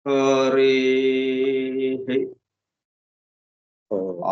हरिः आ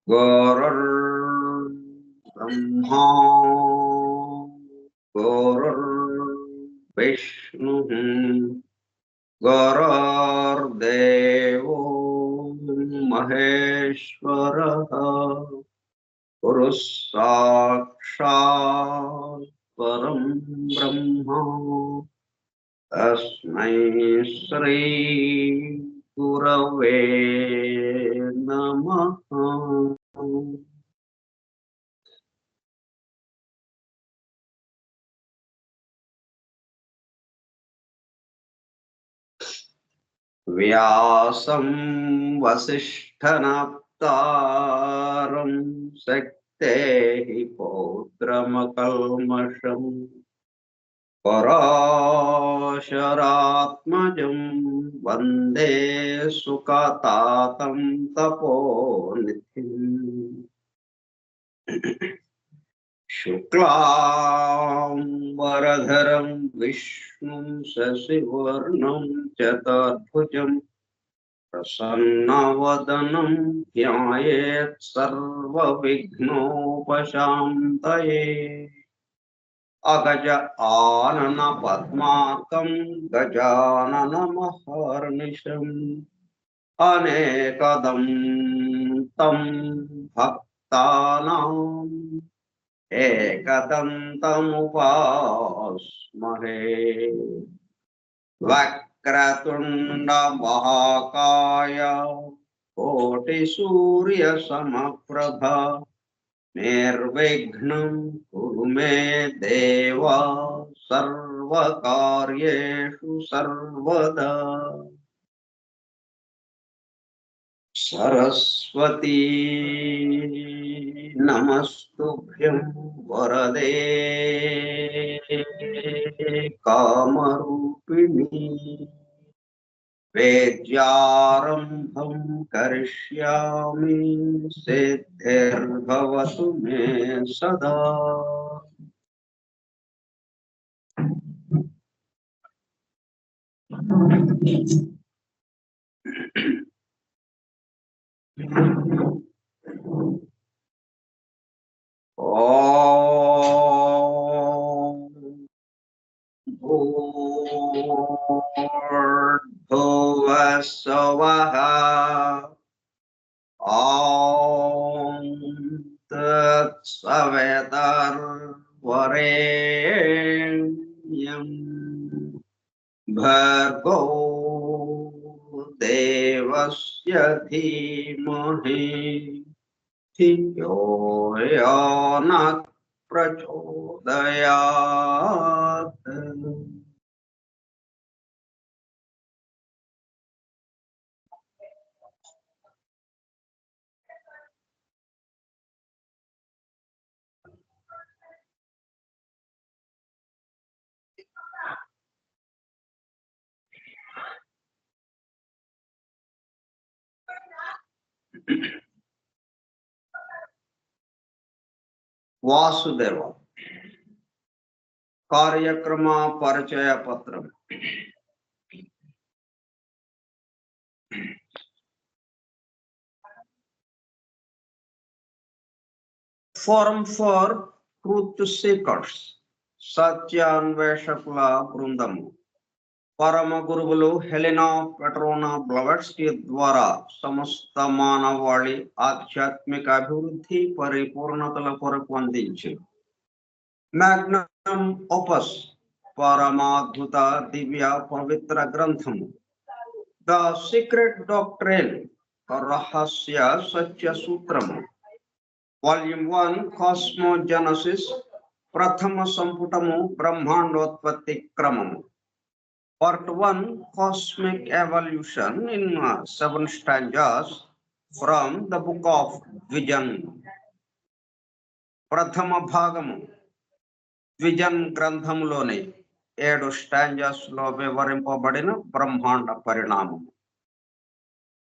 गुरुर्ब्रह्मा गुरुर्विष्णुः गुरुर्देवो महेश्वरः गुरुः साक्षात् परं ब्रह्म तस्मै श्री गुरवे नमः। व्यासं वसिष्ठनप्तारं शक्तेः पौत्रमकल्मषम् पराशरात्मजं वन्दे सुखतातं तपोनिधिम् शुक्लांबरधरं विष्णुं शशिवर्णं चतुर्भुजं प्रसन्नवदनं ध्यायेत् सर्वविघ्नोपशान्तये। अगज आनन पद्मार्कं गजाननमहर्निशम् अनेकदं तं भक्तानाम् एकदन्तमुपास्महे। वक्रतुण्ड महाकाय कोटिसूर्यसमप्रभा निर्विघ्नं कुरु मे देव सर्वकार्येषु सर्वदा। सरस्वती नमस्तुभ्यं वरदे कामरूपिणी। वेद्यारम्भं करिष्यामि सिद्धिर्भवतु मे सदा। भूर्भुवः स्वः ॐ तत्सवितुर्वरेण्यं भर्गो देवस्य धीमहि धियो यो नः प्रचोदयात्। వాసుదేవ కార్యక్రమ పరిచయ పత్రం. ఫోరం ఫర్ ట్రూత్ సీకర్స్, సత్యాన్వేషకుల బృందము. పరమ గురువులు హెలినా పెట్రోనా బ్లవెట్స్కీ ద్వారా సమస్త మానవాళి ఆధ్యాత్మిక అభివృద్ధి పరిపూర్ణతల కొరకు అందించారు. మ్యాగ్నమ్ ఓపస్, పరమాద్భుత దివ్య పవిత్ర గ్రంథము. ద సీక్రెట్ డాక్ట్రైన్, రహస్య సత్య సూత్రము. వాల్యూమ్ 1 కాస్మోజెనసిస్, ప్రథమ సంపుటము బ్రహ్మాండోత్పత్తి క్రమము. Part 1 Cosmic Evolution in 7 stanzas from the book of Vision. ప్రథమ భాగము విజన్ గ్రంథములోని 7 స్టాంజాస్ లో వివరింపబడిన బ్రహ్మాండ పరిణామము.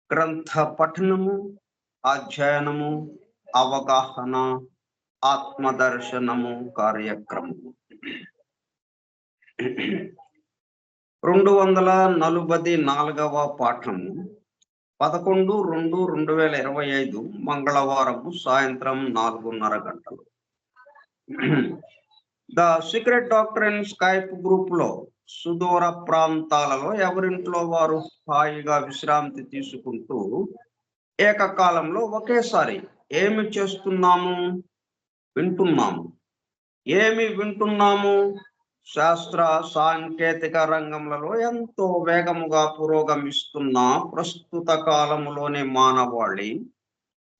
గ్రంథ పఠనము, అధ్యయనము, అవగాహన, ఆత్మదర్శనము కార్యక్రమము. 244వ పాఠము 11/2/2025 మంగళవారము సాయంత్రం 4:30 గంటలు. The secret doctrine Skype group లో సుదూర ప్రాంతాలలో ఎవరింట్లో వారు హాయిగా విశ్రాంతి తీసుకుంటూ ఏకకాలంలో ఒకేసారి ఏమి చేస్తున్నాము? వింటున్నాము. ఏమి వింటున్నాము? శాస్త్ర సాంకేతిక రంగంలో ఎంతో వేగముగా పురోగమిస్తున్న ప్రస్తుత కాలములోని మానవాళి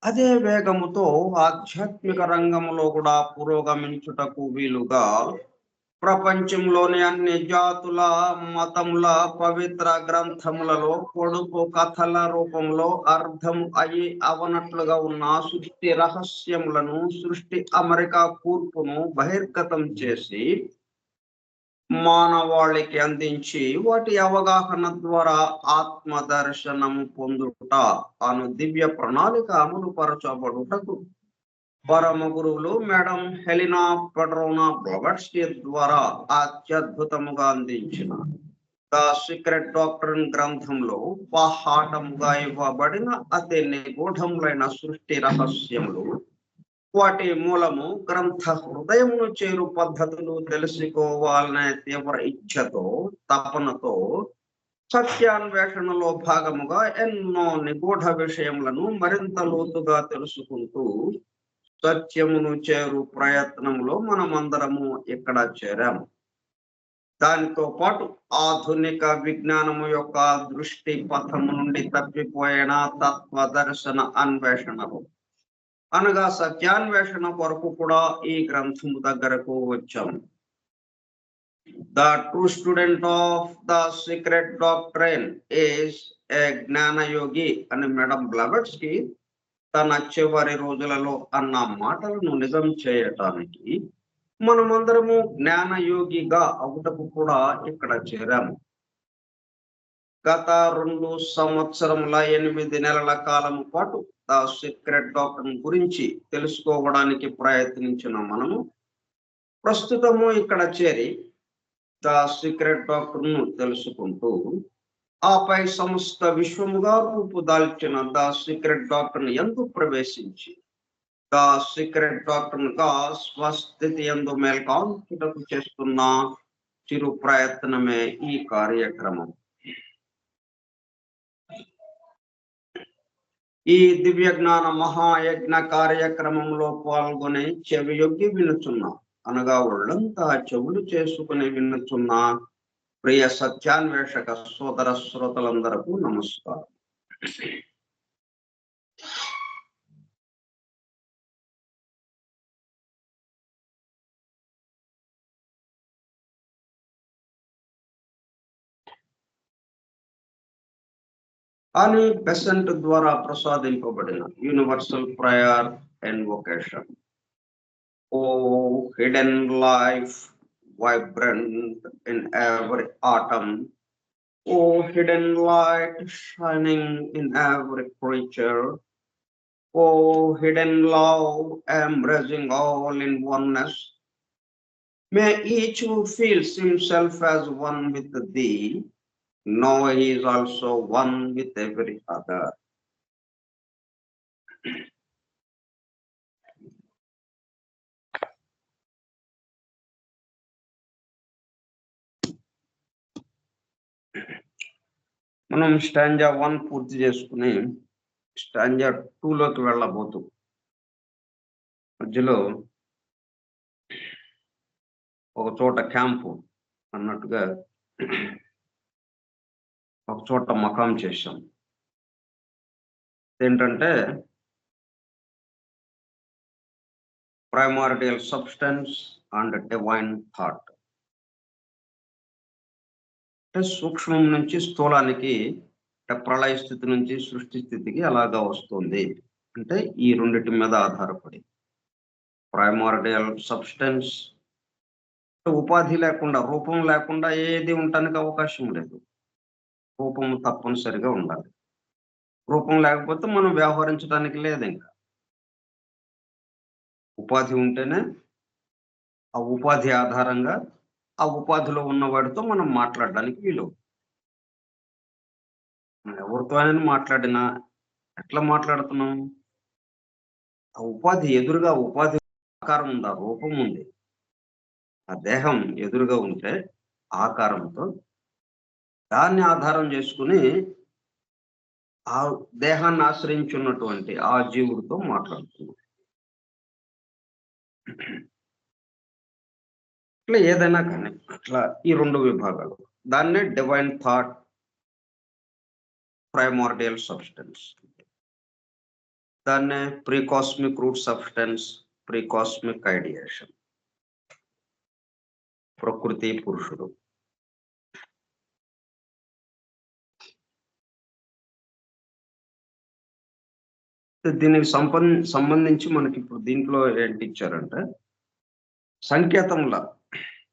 అదే వేగముతో ఆధ్యాత్మిక రంగంలో కూడా పురోగమించుటకు వీలుగా ప్రపంచంలోని అన్ని జాతుల మతముల పవిత్ర గ్రంథములలో పొడుపు కథల రూపంలో అర్థం అయి అవనట్లుగా ఉన్న సృష్టి రహస్యములను, సృష్టి అమరిక కూర్పును బహిర్గతం చేసి మానవాళికి అందించి వాటి అవగాహన ద్వారా ఆత్మదర్శనము పొందుట అను దివ్య ప్రణాళిక అమలు పరచబడుటకు పరమ గురువులు మేడం హెలినా పెట్రోనా బ్లవెట్స్కీ ద్వారా అత్యద్భుతముగా అందించిన ద సీక్రెట్ డాక్ట్రైన్ గ్రంథంలో పహాటముగా ఇవ్వబడిన అతి నిగూఢములైన సృష్టి రహస్యములు, వాటి మూలము, గ్రంథ హృదయమును చేరు పద్ధతులు తెలుసుకోవాలనే తీవ్ర ఇచ్ఛతో, తపనతో సత్యాన్వేషణలో భాగముగా ఎన్నో నిగూఢ విషయములను మరింత లోతుగా తెలుసుకుంటూ సత్యమును చేరు ప్రయత్నంలో మనమందరము ఇక్కడ చేరాము. దానితో పాటు ఆధునిక విజ్ఞానము యొక్క దృష్టి పథము నుండి తప్పిపోయిన తత్వదర్శన అన్వేషణలు అనగా సత్యాన్వేషణ కొరకు కూడా ఈ గ్రంథము దగ్గరకు వచ్చాము. The true student of the secret doctrine is a జ్ఞానయోగి అని మేడం బ్లవెట్స్కీ తన చివరి రోజులలో అన్న మాటలను నిజం చేయటానికి మనమందరము జ్ఞానయోగిగా అవుటకు కూడా ఇక్కడ చేరాము. గత 2 సంవత్సరముల 8 నెలల కాలము పాటు ద సీక్రెట్ డాక్ట్రైన్ గురించి తెలుసుకోవడానికి ప్రయత్నించిన మనము ప్రస్తుతము ఇక్కడ చేరి ద సీక్రెట్ డాక్ట్రైన్ తెలుసుకుంటూ ఆపై సమస్త విశ్వముగా రూపుదాల్చిన ద సీక్రెట్ డాక్ట్రైన్ యందు ప్రవేశించి ద సీక్రెట్ డాక్ట్రైన్ గా స్వస్థితి యందు మేల్కాంచుటకు చేస్తున్న చిరు ప్రయత్నమే ఈ కార్యక్రమం. ఈ దివ్య జ్ఞాన మహాయజ్ఞ కార్యక్రమంలో పాల్గొని చెవియొగ్గి వినుచున్న అనగా ఒళ్ళంతా చెవులు చేసుకుని వినుచున్న ప్రియ సత్యాన్వేషక సోదర శ్రోతలందరకు నమస్కారం. అని బెసెంట్ ద్వారా ప్రసాదింపబడిన universal prayer invocation. O hidden life vibrant in every atom, O hidden light shining in every creature, O hidden love, embracing all in oneness, may each who feels himself as one with thee know he is also one with every other. మనం stanza 1 పూర్తి చేసుకుని stanza 2లోకి వెళ్ళబోతూ మధ్యలో ఒక చోట camp అన్నట్టుగా ఒక చోట మకాం చేశాం. ఏంటంటే primordial substance and divine thought. అంటే సూక్ష్మం నుంచి స్థూలానికి, ప్రళయ స్థితి నుంచి సృష్టి స్థితికి అలాగా వస్తుంది. అంటే ఈ రెండిటి మీద ఆధారపడి ప్రైమార్డియల్ సబ్స్టెన్స్, ఉపాధి లేకుండా, రూపం లేకుండా ఏది ఉండటానికి అవకాశం లేదు. రూపం తప్పనిసరిగా ఉండాలి. రూపం లేకపోతే మనం వ్యవహరించడానికి లేదు. ఇంకా ఉపాధి ఉంటేనే ఆ ఉపాధి ఆధారంగా ఆ ఉపాధిలో ఉన్నవాడితో మనం మాట్లాడడానికి వీలు. మనం ఎవరితో అయినా మాట్లాడినా ఎట్లా మాట్లాడుతున్నాం? ఆ ఉపాధి ఎదురుగా, ఉపాధి ఆకారం ఉందా, రూపం ఉంది. ఆ దేహం ఎదురుగా ఉంటే ఆకారంతో దాన్ని ఆధారం చేసుకుని ఆ దేహాన్ని ఆశ్రయించున్నటువంటి ఆ జీవుడితో మాట్లాడుతున్నాం. ఇట్లా ఏదైనా కానీ అట్లా ఈ రెండు విభాగాలు, దాన్నే డివైన్ థాట్, ప్రైమార్డియల్ సబ్స్టెన్స్, దాన్నే ప్రీకాస్మిక్ రూట్ సబ్స్టెన్స్, ప్రీకాస్మిక్ ఐడియేషన్, ప్రకృతి పురుషుడు. దీనికి సంబంధించి మనకి ఇప్పుడు దీంట్లో ఏంటి ఇచ్చారంటే సంకేతముల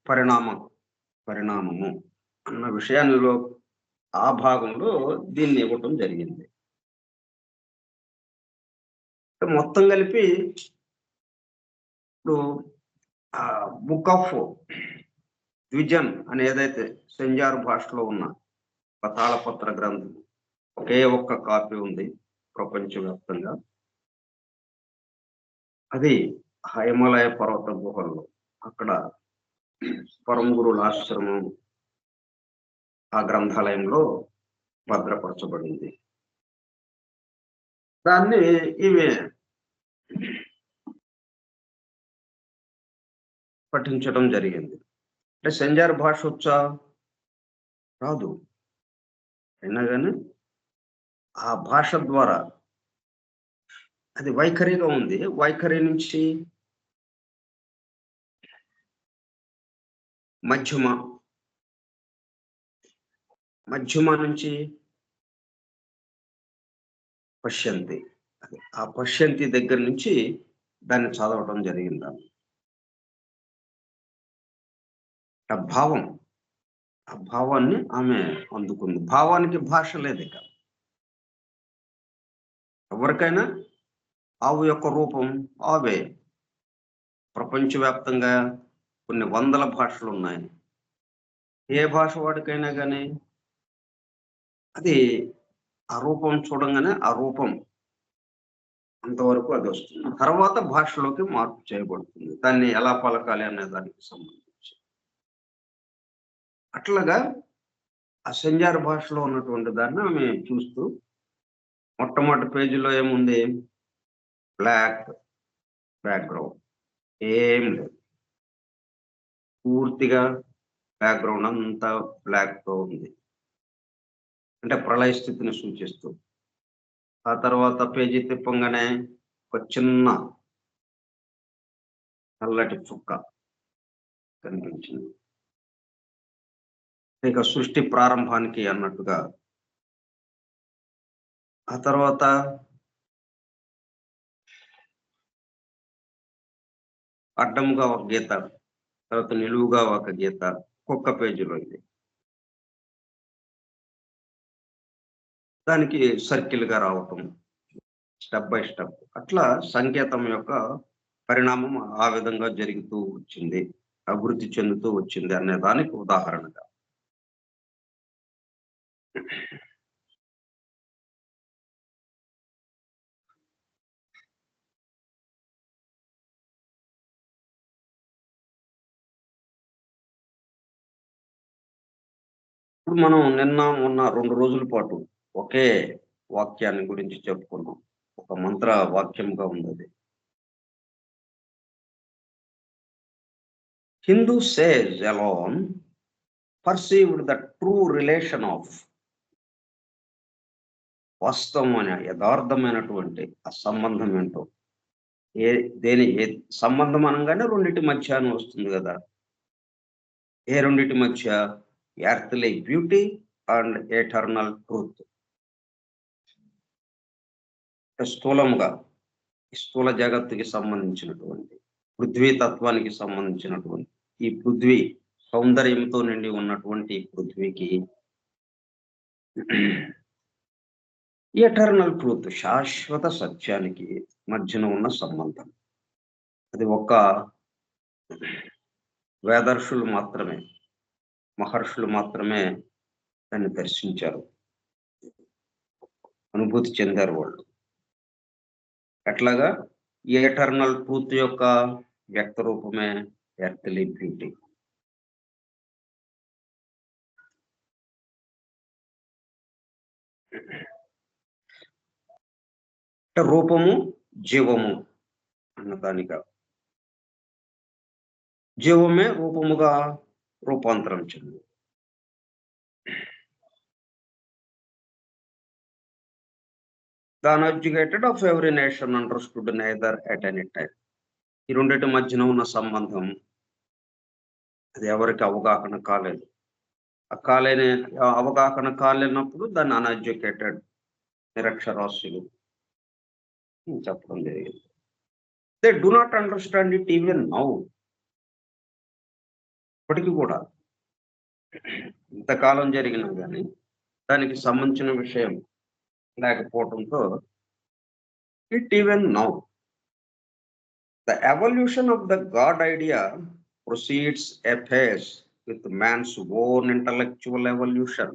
పరిణామము అన్న విషయాల్లో ఆ భాగంలో దీన్ని ఇవ్వటం జరిగింది. మొత్తం కలిపి ఇప్పుడు బుక్ ఆఫ్ విజన్ అని ఏదైతే సెంజార్ భాషలో ఉన్న ఒక తాళపత్ర గ్రంథం ఒకే ఒక్క కాపీ ఉంది ప్రపంచవ్యాప్తంగా. అది హిమాలయ పర్వత గుహల్లో, అక్కడ పరమ గురువుల ఆశ్రమం ఆ గ్రంథాలయంలో భద్రపరచబడింది. దాన్ని ఇవి పఠించడం జరిగింది. అంటే సెంజార్ భాష వచ్చా? రాదు. అయినా కానీ ఆ భాష ద్వారా అది వైఖరిగా ఉంది. వైఖరి నుంచి మధ్యమ నుంచి పశ్యంతి, ఆ పశ్యంతి దగ్గర నుంచి దాన్ని చదవటం జరిగింది. ఆ భావాన్ని ఆమె అందుకుంది. భావానికి భాష లేదు. ఇక ఎవరికైనా ఆవు యొక్క రూపం ఆవే. ప్రపంచవ్యాప్తంగా కొన్ని వందల భాషలు ఉన్నాయి. ఏ భాష వాడికైనా కానీ అది ఆ రూపం చూడంగానే ఆ రూపం అంతవరకు అది వస్తుంది. తర్వాత భాషలోకి మార్పు చేయబడుతుంది, దాన్ని ఎలా పలకాలి అనే దానికి సంబంధించి. అట్లాగా ఆ సెంజార్ భాషలో ఉన్నటువంటి దాన్ని ఆమె చూస్తూ మొట్టమొదటి పేజీలో ఏముంది? బ్లాక్ బ్యాక్గ్రౌండ్, ఏం లేదు. పూర్తిగా బ్యాక్గ్రౌండ్ అంతా బ్లాక్ తో ఉంది, అంటే ప్రళయ స్థితిని సూచిస్తూ. ఆ తర్వాత పేజీ తిప్పంగానే ఒక చిన్న నల్లటి చుక్క కనిపించింది. ఇక సృష్టి ప్రారంభానికి అన్నట్టుగా. ఆ తర్వాత అడ్డముగా ఒక గీత, తర్వాత నిలువుగా ఒక గీత, ఒక్కొక్క పేజీలో ఇది. దానికి సర్కిల్ గా రావటం, స్టెప్ బై స్టెప్. అట్లా సంకేతం యొక్క పరిణామం ఆ విధంగా జరుగుతూ వచ్చింది. అభివృద్ధి చెందుతూ వచ్చింది అనే దానికి ఉదాహరణగా. ఇప్పుడు మనం నిన్న, మొన్న 2 రోజుల పాటు ఒకే వాక్యాన్ని గురించి చెప్పుకున్నాం. ఒక మంత్ర వాక్యంగా ఉందది. Hindu says alone perceived the true relation of వాస్తవమైన యథార్థమైనటువంటి ఆ సంబంధం ఏంటో. ఏ సంబంధం అనంగానే రెండిటి మధ్య అని వస్తుంది గదా! ఏ రెండిటి మధ్య? Earthly beauty and eternal truth. స్థూలముగా, స్థూల జగత్తుకి సంబంధించినటువంటి, పృథ్వీ తత్వానికి సంబంధించినటువంటి, ఈ పృథ్వీ సౌందర్యంతో నిండి ఉన్నటువంటి ఈ పృథ్వీకి ఎటర్నల్ ట్రూత్ శాశ్వత సత్యానికి మధ్యన ఉన్న సంబంధం. అది ఒక్క వేదర్షులు మాత్రమే, మహర్షులు మాత్రమే దాన్ని దర్శించారు, అనుభూతి చెందారు వాళ్ళు. ఎట్లాగా? ఈ ఎటర్నల్ ట్రూత్ యొక్క వ్యక్త రూపమే ఎర్త్‌లీ బ్యూటీ. రూపము, జీవము అన్నదానిగా. జీవమే రూపముగా రూపాంతరం చెంది. The uneducated of every nation understood neither at any time. ఈ రెండిటి మధ్యన ఉన్న సంబంధం అది ఎవరికి అవగాహన కాలేదు. అవగాహన కాలేనప్పుడు దాన్ని అన్ఎడ్యుకేటెడ్, నిరక్షరాస్యులు చెప్పడం జరిగింది. They do not understand it even now. ఇప్పటికి కూడా ఇంతకాలం జరిగినా కానీ దానికి సంబంధించిన విషయం లేకపోవడంతో it even now the evolution of the God idea proceeds apace with man's own intellectual evolution.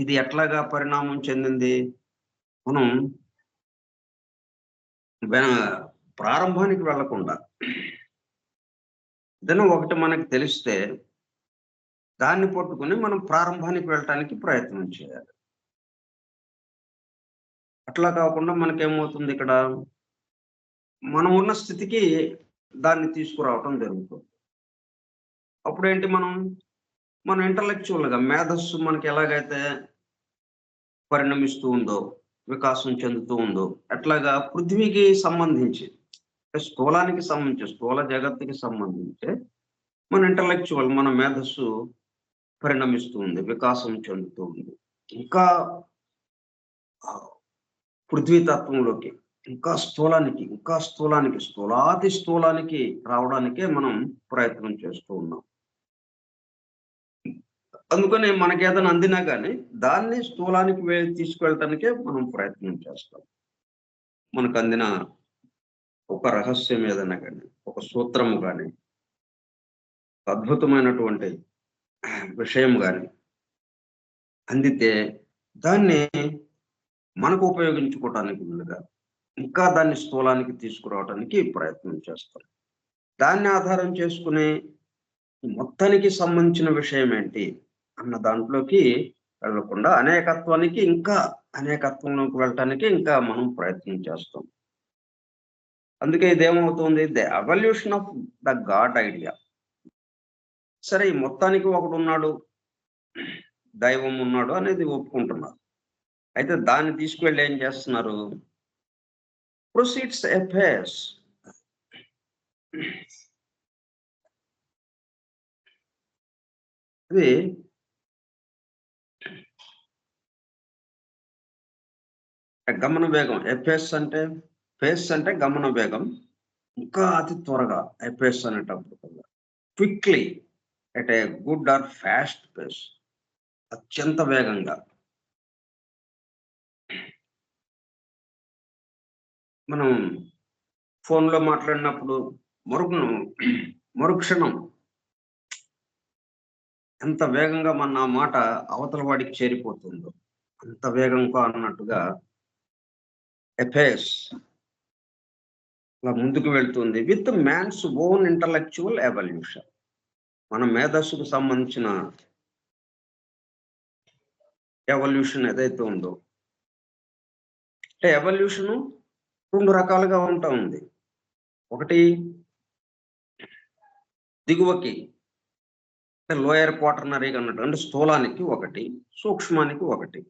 ఇది ఎట్లాగా పరిణామం చెందింది? మనం ప్రారంభానికి వెళ్లకుండా ఏదైనా ఒకటి మనకు తెలిస్తే దాన్ని పట్టుకుని మనం ప్రారంభానికి వెళ్ళటానికి ప్రయత్నం చేయాలి. అట్లా కాకుండా మనకేమవుతుంది, ఇక్కడ మనం ఉన్న స్థితికి దాన్ని తీసుకురావటం జరుగుతుంది. అప్పుడేంటి, మన ఇంటలెక్చువల్‌గా మేధస్సు మనకి ఎలాగైతే పరిణమిస్తూ ఉందో, వికాసం చెందుతూ ఉందో, అట్లాగా పృథ్వీకి సంబంధించి, స్థూలానికి సంబంధించి, స్థూల జగత్తుకి సంబంధించి మన ఇంటలెక్చువల్, మన మేధస్సు పరిణమిస్తూ ఉంది, వికాసం చెందుతూ ఉంది. ఇంకా పృథ్వీ తత్వంలోకి, ఇంకా స్థూలానికి, స్థూలాతి స్థూలానికి రావడానికే మనం ప్రయత్నం చేస్తూ ఉన్నాం. అందుకని మనకేదైనా అందినా కానీ దాన్ని స్థూలానికి తీసుకువెళ్ళటానికే మనం ప్రయత్నం చేస్తాం. మనకు అందిన ఒక రహస్యం ఏదైనా కానీ, ఒక సూత్రము కానీ, అద్భుతమైనటువంటి విషయం కానీ అందితే దాన్ని మనకు ఉపయోగించుకోవటానికి ముందుగా ఇంకా దాన్ని స్థూలానికి తీసుకురావడానికి ప్రయత్నం చేస్తాం. దాన్ని ఆధారం చేసుకుని మొత్తానికి సంబంధించిన విషయం ఏంటి అన్న దాంట్లోకి వెళ్ళకుండా అనేకత్వంలోకి వెళ్ళటానికి ఇంకా మనం ప్రయత్నం చేస్తాం. అందుకే ఇదేమవుతుంది, the evolution of the God idea. సరే, ఈ మొత్తానికి ఒకడు ఉన్నాడు, దైవం ఉన్నాడు అనేది ఒప్పుకుంటున్నారు. అయితే దాన్ని తీసుకువెళ్ళి ఏం చేస్తున్నారు? Proceeds apes. ఇది గమన వేగం. ఎపేస్ అంటే, పేస్ అంటే గమన వేగం. ఇంకా అతి త్వరగా ఎపేస్ అనేటప్పుడు quickly, at a good or fast pace, అత్యంత వేగంగా. మనం ఫోన్లో మాట్లాడినప్పుడు మరుక్షణం ఎంత వేగంగా మన ఆ మాట అవతల వాడికి చేరిపోతుందో అంత వేగంగా అన్నట్టుగా ఎఫేస్ ముందుకు వెళ్తుంది with man's own intellectual evolution. మన మేధస్సుకు సంబంధించిన ఎవల్యూషన్ ఏదైతే ఉందో, అంటే ఎవల్యూషన్ 2 రకాలుగా ఉంటా ఉంది. ఒకటి దిగువకి అంటే లోయర్ క్వాటర్నరీ అన్నట్టు, అంటే స్థూలానికి ఒకటి, సూక్ష్మానికి ఒకటి,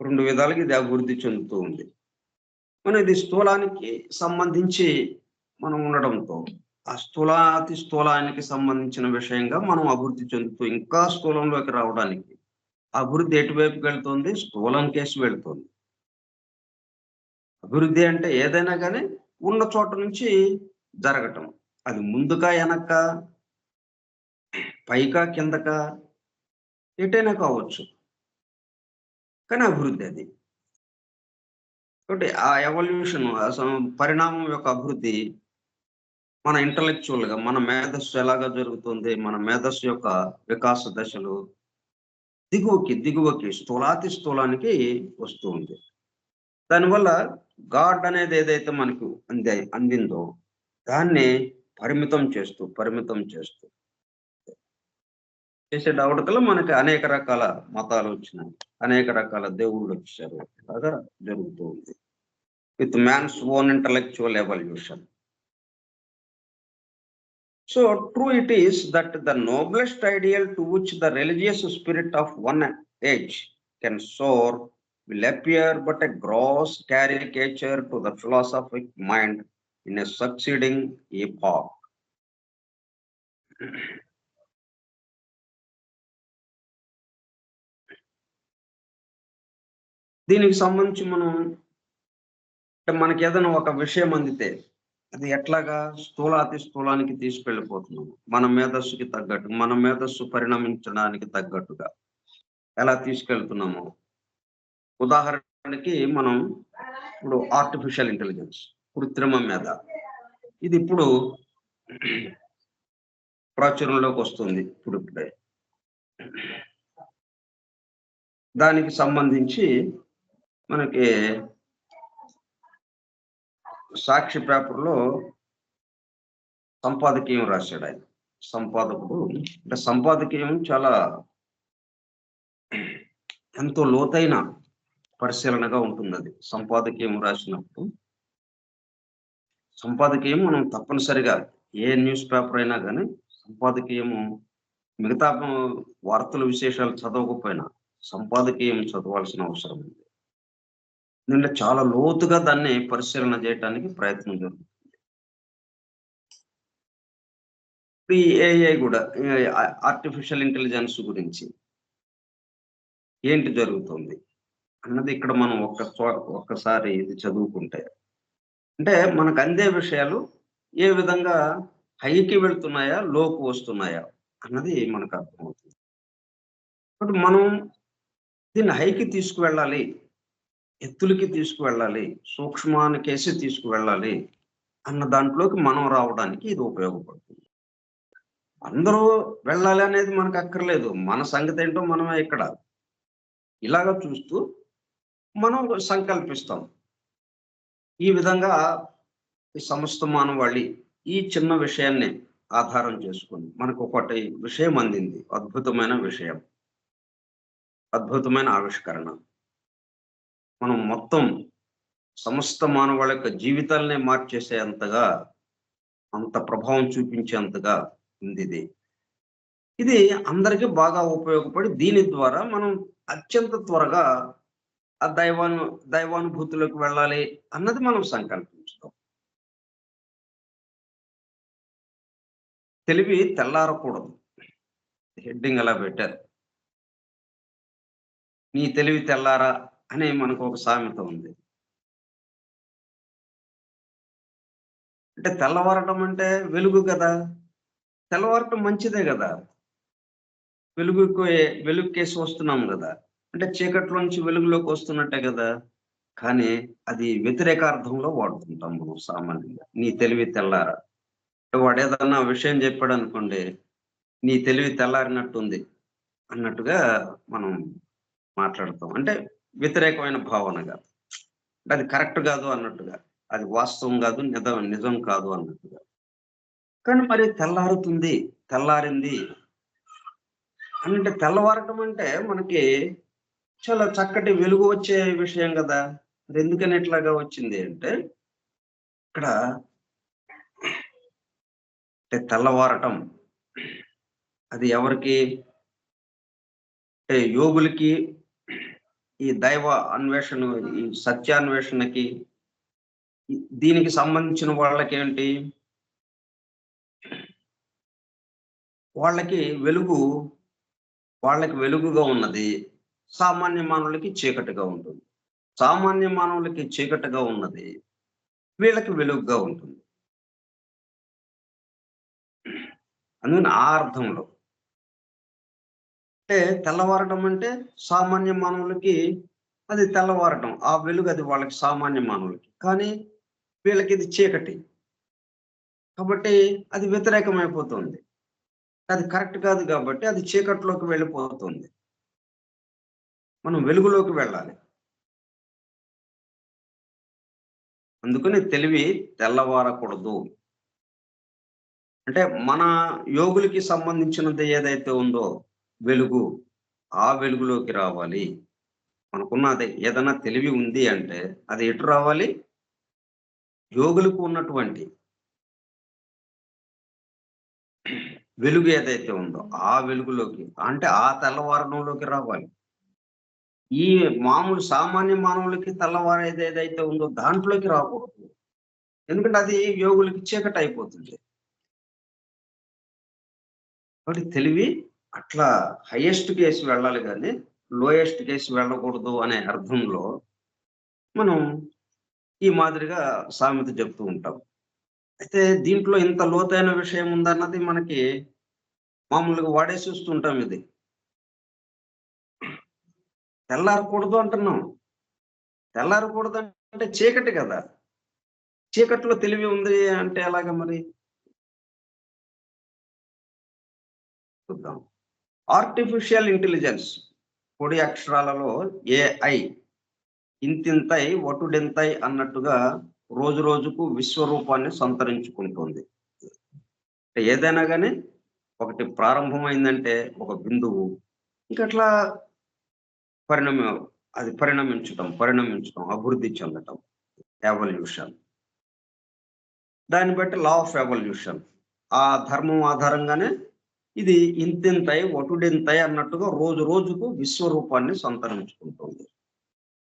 2 విధాలుగా ఇది అభివృద్ధి చెందుతూ ఉంది. మనం ఇది స్థూలానికి సంబంధించి మనం ఉండడంతో ఆ స్థూలాతి స్థూలానికి సంబంధించిన విషయంగా మనం అభివృద్ధి చెందుతూ ఇంకా స్థూలంలోకి రావడానికి అభివృద్ధి ఎటువైపుకి వెళ్తుంది? స్థూలం కేసు వెళ్తుంది. అభివృద్ధి అంటే ఏదైనా కానీ ఉన్న చోట నుంచి జరగటం, అది ముందుకా వెనక పైకా కిందకా ఎటైనా కావచ్చు, కానీ అభివృద్ధి అది. కాబట్టి ఆ ఎవల్యూషన్ పరిణామం యొక్క అభివృద్ధి మన ఇంటలెక్చువల్గా మన మేధస్సు ఎలాగా జరుగుతుంది, మన మేధస్సు యొక్క వికాస దశలు దిగువకి స్థూలాతి స్థూలానికి వస్తూ ఉంది. దానివల్ల గాడ్ అనేది ఏదైతే మనకు అందిందో దాన్ని పరిమితం చేస్తూ చేసేటప్పటికల్లా మనకి అనేక రకాల మతాలు వచ్చినాయి, అనేక రకాల దేవుళ్ళు వచ్చారు. అలాగా జరుగుతూ ఉంది with man's own intellectual evolution. So true it is that the noblest ideal to which the religious spirit of one age can soar will appear but a gross caricature to the philosophic mind in a succeeding epoch. దీనికి సంబంధించి మనకి ఏదైనా ఒక విషయం అందితే అది ఎట్లాగా స్థూలాతి స్థూలానికి తీసుకెళ్ళిపోతున్నాము, మన మేధస్సుకి తగ్గట్టు, మన మేధస్సు పరిణమించడానికి తగ్గట్టుగా ఎలా తీసుకెళ్తున్నాము. ఉదాహరణకి మనం ఇప్పుడు ఆర్టిఫిషియల్ ఇంటెలిజెన్స్, కృత్రిమ మేధ, ఇది ఇప్పుడు ప్రాచుర్యంలోకి వస్తుంది. ఇప్పుడే దానికి సంబంధించి మనకి సాక్షి పేపర్లో సంపాదకీయం రాశాడు ఆయన. సంపాదకుడు అంటే సంపాదకీయం చాలా ఎంతో లోతైన పరిశీలనగా ఉంటుంది. అది సంపాదకీయం రాసినప్పుడు సంపాదకీయం మనం తప్పనిసరిగా ఏ న్యూస్ పేపర్ అయినా కానీ సంపాదకీయము మిగతా వార్తల విశేషాలు చదవకపోయినా సంపాదకీయం చదవాల్సిన అవసరం ఉంది. ఎందుకంటే చాలా లోతుగా దాన్ని పరిశీలన చేయడానికి ప్రయత్నం జరుగుతుంది. ఈ ఏఐ కూడా ఆర్టిఫిషియల్ ఇంటెలిజెన్స్ గురించి ఏంటి జరుగుతుంది అన్నది ఇక్కడ మనం ఒక్కసారి ఇది చదువుకుంటే, అంటే మనకు అందే విషయాలు ఏ విధంగా హైకి వెళ్తున్నాయా లోకు వస్తున్నాయా అన్నది మనకు అర్థమవుతుంది. కాబట్టి మనం దీన్ని హైకి తీసుకువెళ్ళాలి, ఎత్తులకి తీసుకువెళ్ళాలి, సూక్ష్మానికేసి తీసుకువెళ్ళాలి అన్న దాంట్లోకి మనం రావడానికి ఇది ఉపయోగపడుతుంది. అందరూ వెళ్ళాలి అనేది మనకు అక్కర్లేదు, మన సంగతి ఏంటో మనమే ఇక్కడ ఇలాగ చూస్తూ మనం సంకల్పిస్తాం. ఈ విధంగా ఈ సమస్త మానవాళి ఈ చిన్న విషయాన్ని ఆధారం చేసుకొని మనకు ఒకటి విషయం అందింది, అద్భుతమైన విషయం, అద్భుతమైన ఆవిష్కరణ. మనం మొత్తం సమస్త మానవాళి యొక్క జీవితాలనే మార్చేసేంతగా, అంత ప్రభావం చూపించేంతగా ఉంది ఇది. ఇది అందరికీ బాగా ఉపయోగపడి దీని ద్వారా మనం అత్యంత త్వరగా ఆ దైవానుభూతిలోకి వెళ్ళాలి అన్నది మనం సంకల్పించుతాం. తెలివి తెల్లారకూడదు, హెడ్డింగ్ అలా పెట్టారు. నీ తెలివి తెల్లారా అని మనకు ఒక సామెత ఉంది. అంటే తెల్లవారటం అంటే వెలుగు కదా, తెల్లవారటం మంచిదే కదా, వెలుగు కేసు వస్తున్నాం కదా, అంటే చీకట్లో నుంచి వెలుగులోకి వస్తున్నట్టే కదా. కానీ అది వ్యతిరేకార్థంలో వాడుతుంటాం మనం సామాన్యంగా. నీ తెలివి తెల్లారా. వాడేదన్నా విషయం చెప్పాడనుకోండి, నీ తెలివి తెల్లారినట్టుంది అన్నట్టుగా మనం మాట్లాడతాం. అంటే వ్యతిరేకమైన భావనగా. అది కరెక్ట్ కాదు అన్నట్టుగా. అది వాస్తవం కాదు, నిజం కాదు అన్నట్టుగా. కానీ మరి తెల్లారింది అంటే తెల్లవారటం అంటే మనకి చాలా చక్కటి వెలుగు వచ్చే విషయం గదా! మరెందుకని ఇట్లాగా వచ్చింది అంటే, ఇక్కడ తెల్లవారటం అది ఎవరికి? అంటే యోగులకి, ఈ దైవ అన్వేషణ, ఈ సత్యాన్వేషణకి, దీనికి సంబంధించిన వాళ్ళకేంటి? వాళ్ళకి వెలుగు వాళ్ళకి వెలుగుగా ఉన్నది. సామాన్య మానవులకి చీకటిగా ఉంటుంది. సామాన్య మానవులకి చీకటిగా ఉన్నది. వీళ్ళకి వెలుగుగా ఉంటుంది. అందుకని ఆ అర్థంలో. అంటే తెల్లవారడం అంటే సామాన్య మానవులకి అది తెల్లవారటం. ఆ వెలుగు అది వాళ్ళకి సామాన్య మానవులకి. కానీ వీళ్ళకి ఇది చీకటి. కాబట్టి అది వ్యతిరేకమైపోతుంది. అది కరెక్ట్ కాదు కాబట్టి అది చీకట్లోకి వెళ్ళిపోతుంది. మనం వెలుగులోకి వెళ్ళాలి. అందుకని తెలివి తెల్లవారకూడదు. అంటే మన యోగులకి సంబంధించినది ఏదైతే ఉందో వెలుగు, ఆ వెలుగులోకి రావాలి. మనకున్నది ఏదైనా తెలివి ఉంది అంటే అది ఎటు రావాలి? యోగులకు ఉన్నటువంటి వెలుగు ఏదైతే ఉందో ఆ వెలుగులోకి, అంటే ఆ తెల్లవారడంలోకి రావాలి. ఈ మామూలు సామాన్య మానవులకి తెల్లవారేది ఏదైతే ఉందో దాంట్లోకి రాకూడదు. ఎందుకంటే అది యోగులకి చీకటయిపోతుంది. కాబట్టి తెలివి అట్లా హైయెస్ట్ కేసి వెళ్ళాలి గానీ, లోయెస్ట్ కేసి వెళ్ళకూడదు అనే అర్థంలో మనం ఈ మాదిరిగా సామెత చెప్తూ ఉంటాం. అయితే దీంట్లో ఇంత లోతైన విషయం ఉందన్నది మనకి మామూలుగా వాడేసేస్తుంటాం ఇది. తెల్లారకూడదు అంటున్నాం. తెల్లారకూడదంటే చీకటి గదా! చీకట్లో తెలివి ఉంది అంటే ఎలాగా మరి? చూద్దాం. ఆర్టిఫిషియల్ ఇంటెలిజెన్స్ పొడి అక్షరాలలో ఏఐ ఇంతింతై వటుడింతై అన్నట్టుగా రోజు రోజుకు విశ్వరూపాన్ని సంతరించుకుంటోంది. ఏదైనా గాని ఒకటి ప్రారంభమైందంటే ఒక బిందువు. ఇంకట్లా పరిణమ అది పరిణమించటం, అభివృద్ధి చెందటం. ఎవల్యూషన్. దాన్ని బట్టి లా ఆఫ్ ఎవల్యూషన్. ఆ ధర్మం ఆధారంగానే ఇది ఇంతింతై వటుడింతై అన్నట్టుగా రోజు రోజుకు విశ్వరూపాన్ని సంతరించుకుంటుంది.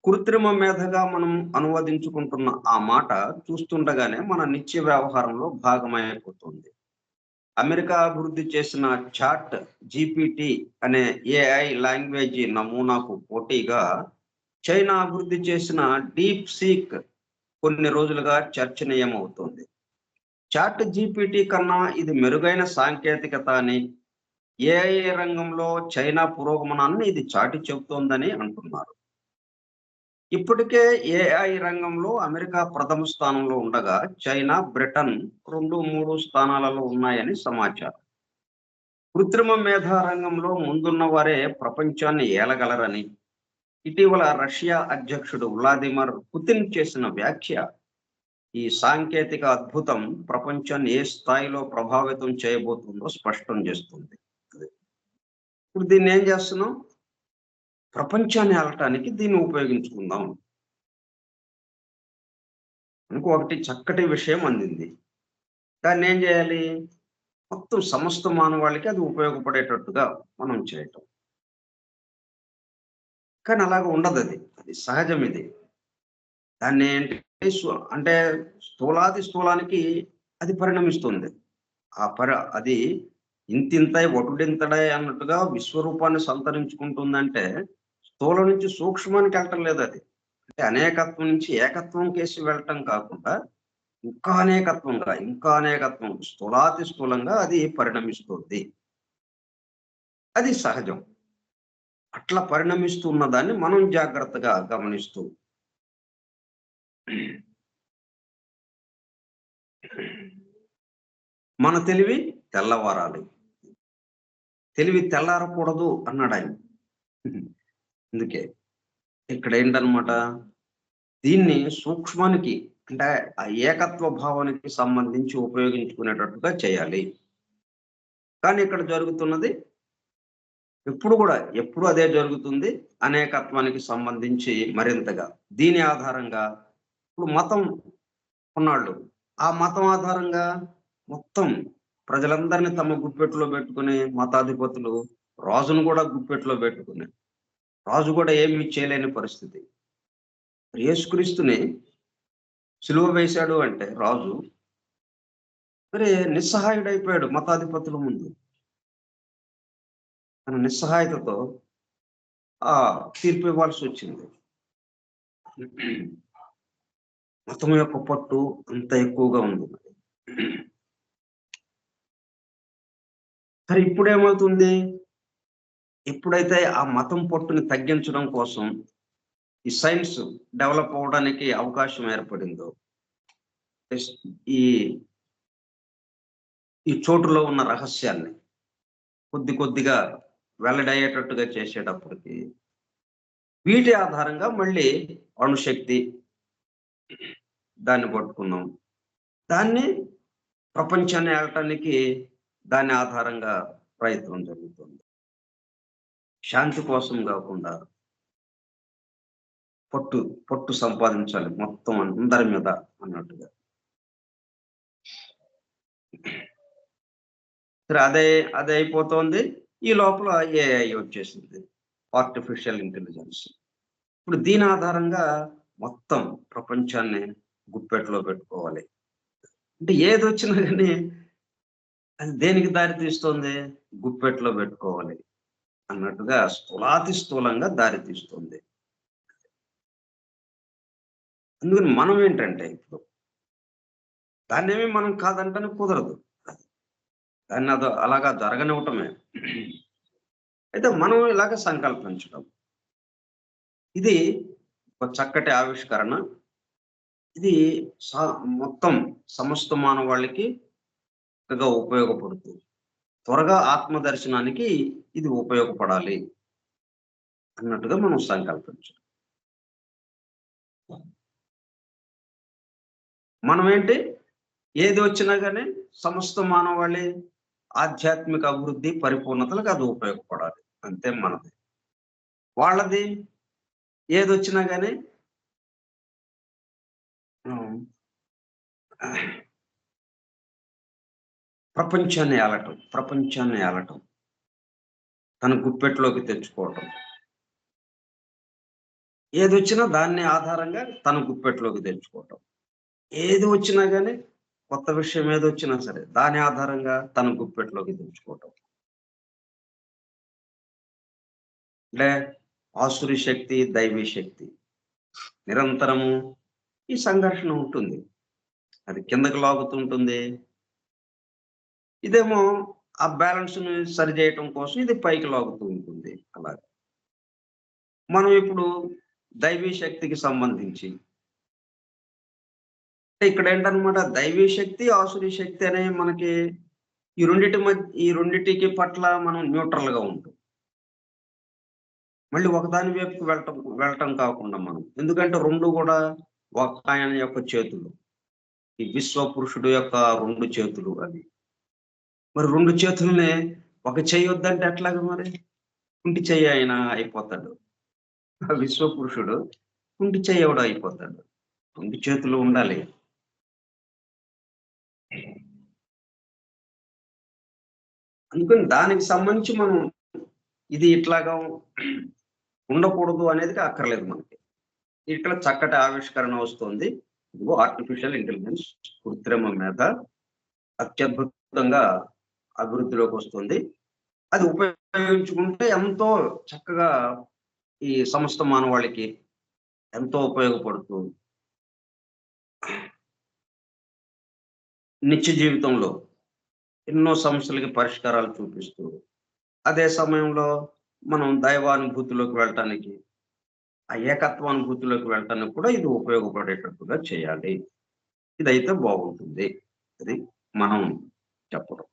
కృత్రిమ మేధగా మనం అనువదించుకుంటున్న ఆ మాట చూస్తుండగానే మన నిత్య వ్యవహారంలో భాగమైపోతుంది. అమెరికా అభివృద్ధి చేసిన చాట్ జీపీటీ అనే ఏఐ లాంగ్వేజీ నమూనాకు పోటీగా చైనా అభివృద్ధి చేసిన డీప్ సీక్ కొన్ని రోజులుగా చర్చనీయమవుతోంది. చాట్ జీపీటీ కన్నా ఇది మెరుగైన సాంకేతికత అని, ఏఐ రంగంలో చైనా పురోగమనాన్ని ఇది చాటి చెబుతోందని అంటున్నారు. ఇప్పటికే ఏఐ రంగంలో అమెరికా ప్రథమ స్థానంలో ఉండగా చైనా, బ్రిటన్ 2, 3 స్థానాలలో ఉన్నాయని సమాచారం. కృత్రిమ మేధా రంగంలో ముందున్న వారే ప్రపంచాన్ని ఏలగలరని ఇటీవల రష్యా అధ్యక్షుడు వ్లాదిమిర్ పుతిన్ చేసిన వ్యాఖ్య ఈ సాంకేతిక అద్భుతం ప్రపంచాన్ని ఏ స్థాయిలో ప్రభావితం చేయబోతుందో స్పష్టం చేస్తుంది. ఇప్పుడు దీన్ని ఏం చేస్తున్నాం? ప్రపంచాన్ని ఏలటానికి దీన్ని ఉపయోగించుకుందాం. మనకు ఒకటి చక్కటి విషయం అందింది. దాన్ని ఏం చేయాలి? మొత్తం సమస్త మానవాళికి అది ఉపయోగపడేటట్టుగా మనం చేయటం. కానీ అలాగ ఉండదది. అది సహజం ఇది. దాన్ని ఏంటి అంటే స్థూలాతి స్థూలానికి అది పరిణమిస్తుంది. అది ఇంతింతై వటుడింతడై అన్నట్టుగా విశ్వరూపాన్ని సంతరించుకుంటుందంటే స్థూలం నుంచి సూక్ష్మానికి వెళ్ళటం లేదది. అంటే అనేకత్వం నుంచి ఏకత్వం కేసి వెళ్ళటం కాకుండా ఇంకా అనేకత్వం స్థూలాతి స్థూలంగా అది పరిణమిస్తుంది. అది సహజం. అట్లా పరిణమిస్తున్న దాన్ని మనం జాగ్రత్తగా గమనిస్తూ మన తెలివి తెల్లవారాలి, తెలివి తెల్లారకూడదు అన్నాడు ఆయన. అందుకే ఇక్కడ ఏంటనమాట, దీన్ని సూక్ష్మానికి అంటే ఆ ఏకత్వ భావానికి సంబంధించి ఉపయోగించుకునేటట్టుగా చేయాలి. కానీ ఇక్కడ జరుగుతున్నది ఎప్పుడు అదే జరుగుతుంది, అనేకత్వానికి సంబంధించి మరింతగా. దీని ఆధారంగా ఇప్పుడు మతం ఉన్నాళ్ళు, ఆ మతం ఆధారంగా మొత్తం ప్రజలందరినీ తమ గుప్పెట్లో పెట్టుకుని మతాధిపతులు రాజును కూడా గుప్పెట్లో పెట్టుకుని, రాజు కూడా ఏమీ చేయలేని పరిస్థితి. యేసుక్రీస్తుని సిలువ వేశాడు అంటే రాజు మరి నిస్సహాయుడైపోయాడు మతాధిపతుల ముందు. తన నిస్సహాయతతో ఆ తీర్పు ఇవ్వాల్సి వచ్చింది. మతం యొక్క పట్టు అంత ఎక్కువగా ఉంది. మరి ఇప్పుడేమవుతుంది, ఎప్పుడైతే ఆ మతం పట్టుని తగ్గించడం కోసం ఈ సైన్స్ డెవలప్ అవడానికి అవకాశం ఏర్పడిందో, ఈ ఈ చోటులో ఉన్న రహస్యాన్ని కొద్దిగా వెల్లడయ్యేటట్టుగా చేసేటప్పటికి వీటి ఆధారంగా మళ్ళీ అణుశక్తి దాన్ని పట్టుకున్నాం, దాన్ని ప్రపంచాన్ని ఏలటానికి దాని ఆధారంగా ప్రయత్నం జరుగుతుంది. శాంతి కోసం కాకుండా పట్టు సంపాదించాలి మొత్తం అందరి మీద అన్నట్టుగా. సరే, అదే అయిపోతుంది. ఈ లోపల ఏఐ వచ్చేసింది, ఆర్టిఫిషియల్ ఇంటెలిజెన్స్. ఇప్పుడు దీని ఆధారంగా మొత్తం ప్రపంచాన్ని గుప్పెట్లో పెట్టుకోవాలి. అంటే ఏది వచ్చినా కానీ అది దేనికి దారి తీస్తుంది, గుప్పెట్లో పెట్టుకోవాలి అన్నట్టుగా స్థూలంగా దారి తీస్తుంది. అందుకని మనం ఏంటంటే ఇప్పుడు దాన్నేమి మనం కాదంటని కుదరదు, దాన్ని అలాగా జరగనివ్వటమే. అయితే మనం ఇలాగ సంకల్పించడం, ఇది ఒక చక్కటి ఆవిష్కరణ. ఇది మొత్తం సమస్త మానవాళికి చక్కగా ఉపయోగపడుతుంది. త్వరగా ఆత్మదర్శనానికి ఇది ఉపయోగపడాలి అన్నట్టుగా మనం సంకల్పించాలి. మనం ఏంటి, ఏది వచ్చినా కానీ సమస్త మానవాళి ఆధ్యాత్మిక అభివృద్ధి పరిపూర్ణతలకు అది ఉపయోగపడాలి, అంతే మనది. వాళ్ళది ఏది వచ్చినా కానీ ప్రపంచాన్ని ఏలటం, తన గుప్పెట్లోకి తెచ్చుకోవటం, ఏది వచ్చినా దాన్ని ఆధారంగా తన గుప్పెట్లోకి తెచ్చుకోవటం, ఏది వచ్చినా కానీ కొత్త విషయం ఏది వచ్చినా సరే దాని ఆధారంగా తన గుప్పెట్లోకి తెచ్చుకోవటం. అంటే ఆసురి శక్తి, దైవీ శక్తి నిరంతరము ఈ సంఘర్షణ ఉంటుంది. అది కిందకి లాగుతుంటుంది, ఇదేమో ఆ బ్యాలెన్స్ ని సరి చేయటం కోసం ఇది పైకి లాగుతూ ఉంటుంది. అలాగే మనం ఇప్పుడు దైవీ శక్తికి సంబంధించి ఇక్కడ ఏంటనమాట, దైవీ శక్తి, ఆసురీ శక్తి అనే మనకి ఈ రెండిటికి పట్ల మనం న్యూట్రల్ గా ఉంటాం. మళ్ళీ ఒకదాని వైపుకి వెళ్ళటం కాకుండా మనం, ఎందుకంటే రెండు కూడా ఒక ఆయన యొక్క చేతులు, ఈ విశ్వ పురుషుడు యొక్క రెండు చేతులు అవి. మరి రెండు చేతుల్ని ఒక చెయ్యి వద్దంటే ఎట్లాగా, మరి కుంటి చెయ్యి ఆయన అయిపోతాడు. ఆ విశ్వ పురుషుడు కుంటి చెయ్యి ఎవడు అయిపోతాడు. రెండు చేతులు ఉండాలి. అందుకని దానికి సంబంధించి మనం ఇది ఇట్లాగా ఉండకూడదు అనేది అక్కర్లేదు మనకి. ఇక్కడ చక్కటి ఆవిష్కరణ వస్తుంది. ఇదిగో ఆర్టిఫిషియల్ ఇంటెలిజెన్స్, కృత్రిమ మేధ అత్యద్భుతంగా అభివృద్ధిలోకి వస్తుంది. అది ఉపయోగించుకుంటే ఎంతో చక్కగా ఈ సమస్త మానవాళికి ఎంతో ఉపయోగపడుతూ నిత్య జీవితంలో ఎన్నో సమస్యలకి పరిష్కారాలు చూపిస్తూ, అదే సమయంలో మనం దైవానుభూతిలోకి వెళ్ళటానికి ఆ ఏకత్వానుభూతిలోకి వెళ్ళటానికి కూడా ఇది ఉపయోగపడేటట్టుగా చేయాలి. ఇదైతే బాగుంటుంది. అది మనం చెప్పడం.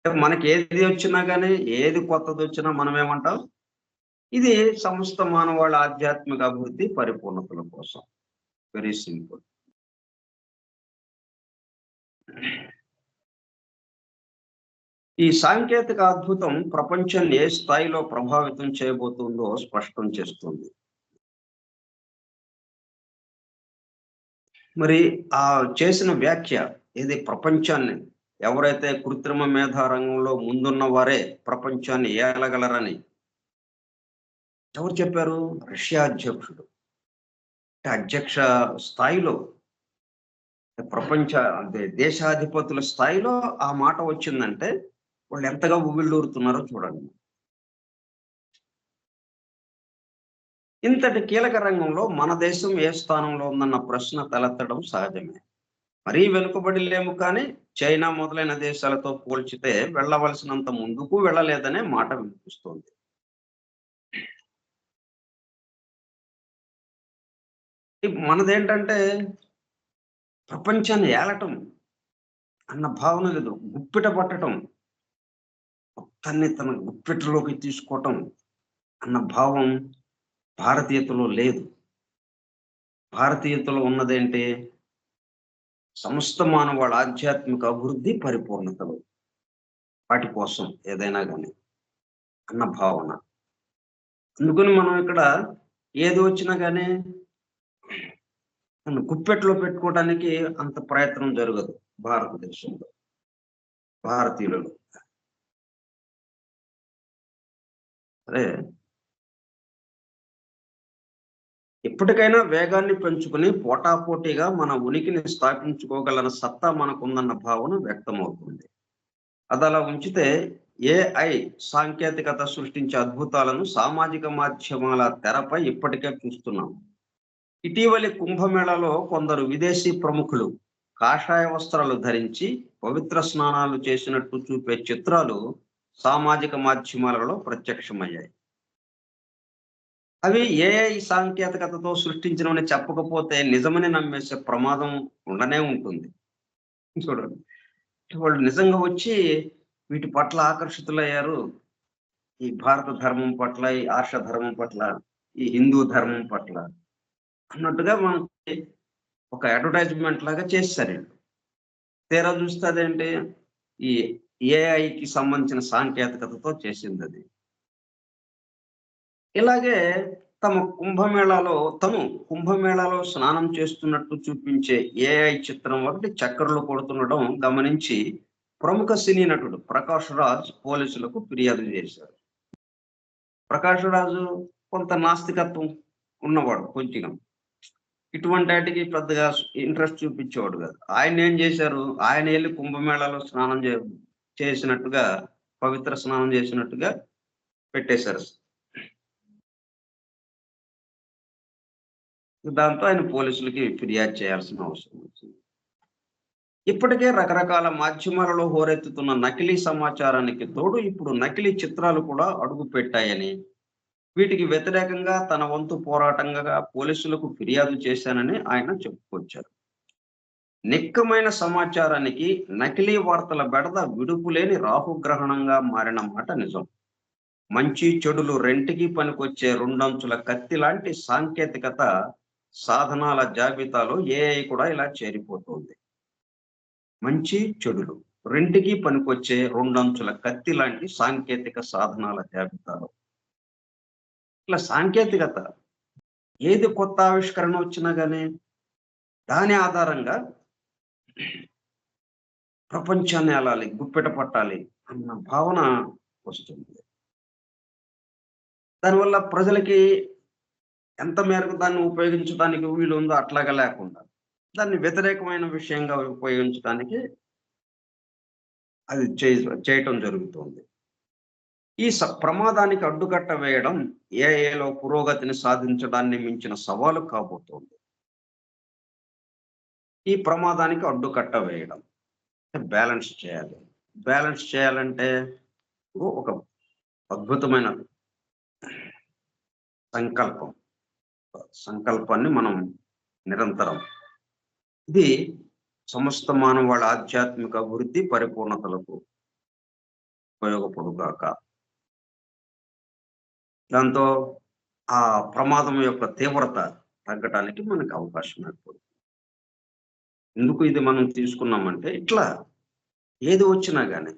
మనకి ఏది వచ్చినా గానీ, ఏది కొత్తదొచ్చినా మనమేమంటాం? ఇది సమస్త మానవాళి ఆధ్యాత్మిక అభివృద్ధి పరిపూర్ణతల కోసం. Very simple. ఈ సాంకేతిక అద్భుతం ప్రపంచాన్ని ఏ స్థాయిలో ప్రభావితం చేయబోతుందో స్పష్టం చేస్తుంది. మరి ఆ చేసిన వ్యాఖ్య ఇది ప్రపంచాన్ని ఎవరైతే కృత్రిమ మేధా రంగంలో ముందున్న వారే ప్రపంచాన్ని ఏలగలరని ఎవరు చెప్పారు? రష్యా అధ్యక్షుడు. అధ్యక్ష స్థాయిలో ప్రపంచ దేశాధిపతుల స్థాయిలో ఆ మాట వచ్చిందంటే వాళ్ళు ఎంతగా ఉవ్విళ్ళూరుతున్నారో చూడండి. ఇంతటి కీలక రంగంలో మన దేశం ఏ స్థానంలో ఉందన్న ప్రశ్న తలెత్తడం సహజమే. మరీ వెనుకబడి లేము కానీ చైనా మొదలైన దేశాలతో పోల్చితే వెళ్ళవలసినంత ముందుకు వెళ్ళలేదనే మాట వినిపిస్తోంది. మనదేంటంటే ప్రపంచాన్ని ఏలటం అన్న భావన లేదు. గుప్పిట పట్టటం, మొత్తాన్ని తన గుప్పిటలోకి తీసుకోవటం అన్న భావం భారతీయతలో లేదు. భారతీయతలో ఉన్నదేంటి? సమస్త మానవాళి ఆధ్యాత్మిక అభివృద్ధి పరిపూర్ణతలు. వాటి కోసం ఏదైనా గాని అన్న భావన. అందుకని మనం ఇక్కడ ఏది వచ్చినా గాని నన్ను గుప్పెట్లో పెట్టుకోవడానికి అంత ప్రయత్నం జరగదు భారతదేశంలో. భారతీయులలో. సరే. ఇప్పటికైనా వేగాన్ని పెంచుకుని పోటాపోటీగా మన ఉనికిని స్థాపించుకోగలన సత్తా మనకుందన్న భావన వ్యక్తమవుతుంది. అదలా ఉంచితే ఏఐ సాంకేతికత సృష్టించే అద్భుతాలను సామాజిక మాధ్యమాల తెరపై ఇప్పటికే చూస్తున్నాం. ఇటీవలి కుంభమేళాలో కొందరు విదేశీ ప్రముఖులు కాషాయ వస్త్రాలు ధరించి పవిత్ర స్నానాలు చేసినట్టు చూపే చిత్రాలు సామాజిక మాధ్యమాలలో ప్రత్యక్షమయ్యాయి. అవి ఏఐ సాంకేతికతతో సృష్టించినవని చెప్పకపోతే నిజమని నమ్మేసే ప్రమాదం ఉండనే ఉంటుంది. చూడండి. వాళ్ళు నిజంగా వచ్చి వీటి పట్ల ఆకర్షితులయ్యారు. ఈ భారత ధర్మం పట్ల, ఈ ఆర్ష ధర్మం పట్ల, ఈ హిందూ ధర్మం పట్ల అన్నట్టుగా మనకి ఒక అడ్వర్టైజ్‌మెంట్ లాగా చేసేసారు ఈళ్ళు. తీరా చూస్తే అదేంటి ఈ ఏఐకి సంబంధించిన సాంకేతికతతో చేసిందది. ఇలాగే తను కుంభమేళాలో స్నానం చేస్తున్నట్టు చూపించే ఏఐ చిత్రం ఒకటి చక్కర్లు కొడుతుండడం గమనించి ప్రముఖ సినీ నటుడు ప్రకాష్ రాజ్ పోలీసులకు ఫిర్యాదు చేశారు. ప్రకాష్ రాజు కొంత నాస్తికత్వం ఉన్నవాడు కొంచెం. ఇటువంటి ఆటికి పెద్దగా ఇంట్రెస్ట్ చూపించేవాడు కాదు. ఆయనేం చేశారు? ఆయన ఎళ్లి కుంభమేళాలో స్నానం చేసినట్టుగా పవిత్ర స్నానం చేసినట్టుగా పెట్టేశారు. దాంతో ఆయన పోలీసులకి ఫిర్యాదు చేయాల్సిన అవసరం వచ్చింది. ఇప్పటికే రకరకాల మాధ్యమాలలో హోరెత్తుతున్న నకిలీ సమాచారానికి తోడు ఇప్పుడు నకిలీ చిత్రాలు కూడా అడుగుపెట్టాయని, వీటికి వ్యతిరేకంగా తన వంతు పోరాటంగా పోలీసులకు ఫిర్యాదు చేశానని ఆయన చెప్పుకొచ్చారు. నిక్కమైన సమాచారానికి నకిలీ వార్తల బెడద విడుపులేని రాహుగ్రహణంగా మారిన మాట నిజం. మంచి చెడులు రెంటికి పనికొచ్చే రెండంచుల కత్తి లాంటి సాంకేతికత సాధనాల జాబితాలో ఏఐ కూడా ఇలా చేరిపోతోంది. మంచి చెడులు రెంటికి పనికొచ్చే రెండంచుల కత్తి లాంటి సాంకేతిక సాధనాల జాబితాలో. ఇట్లా సాంకేతికత ఏది కొత్త ఆవిష్కరణ వచ్చినా గానీ దాని ఆధారంగా ప్రపంచాన్ని ఏలాలి, గుప్పెట పట్టాలి అన్న భావన వస్తుంది. దానివల్ల ప్రజలకి ఎంత మేరకు దాన్ని ఉపయోగించడానికి వీలుందో అట్లాగా లేకుండా, దాన్ని వ్యతిరేకమైన విషయంగా ఉపయోగించడానికి అది చేయటం జరుగుతోంది. ఈ ప్రమాదానికి అడ్డుకట్ట వేయడం ఏఐలో పురోగతిని సాధించడాన్ని మించిన సవాలు కాబోతోంది. ఈ ప్రమాదానికి అడ్డుకట్ట వేయడం. బ్యాలెన్స్ చేయాలి. బ్యాలెన్స్ చేయాలంటే ఒక అద్భుతమైన సంకల్పం. సంకల్పాన్ని మనం నిరంతరం ఇది సమస్త మానవాళి ఆధ్యాత్మిక అభివృద్ధి పరిపూర్ణతలకు ఉపయోగపడుగాక. దాంతో ఆ ప్రమాదం యొక్క తీవ్రత తగ్గటానికి మనకు అవకాశం ఏర్పడుతుంది. ఎందుకు ఇది మనం తీసుకున్నామంటే ఇట్లా ఏది వచ్చినా కానీ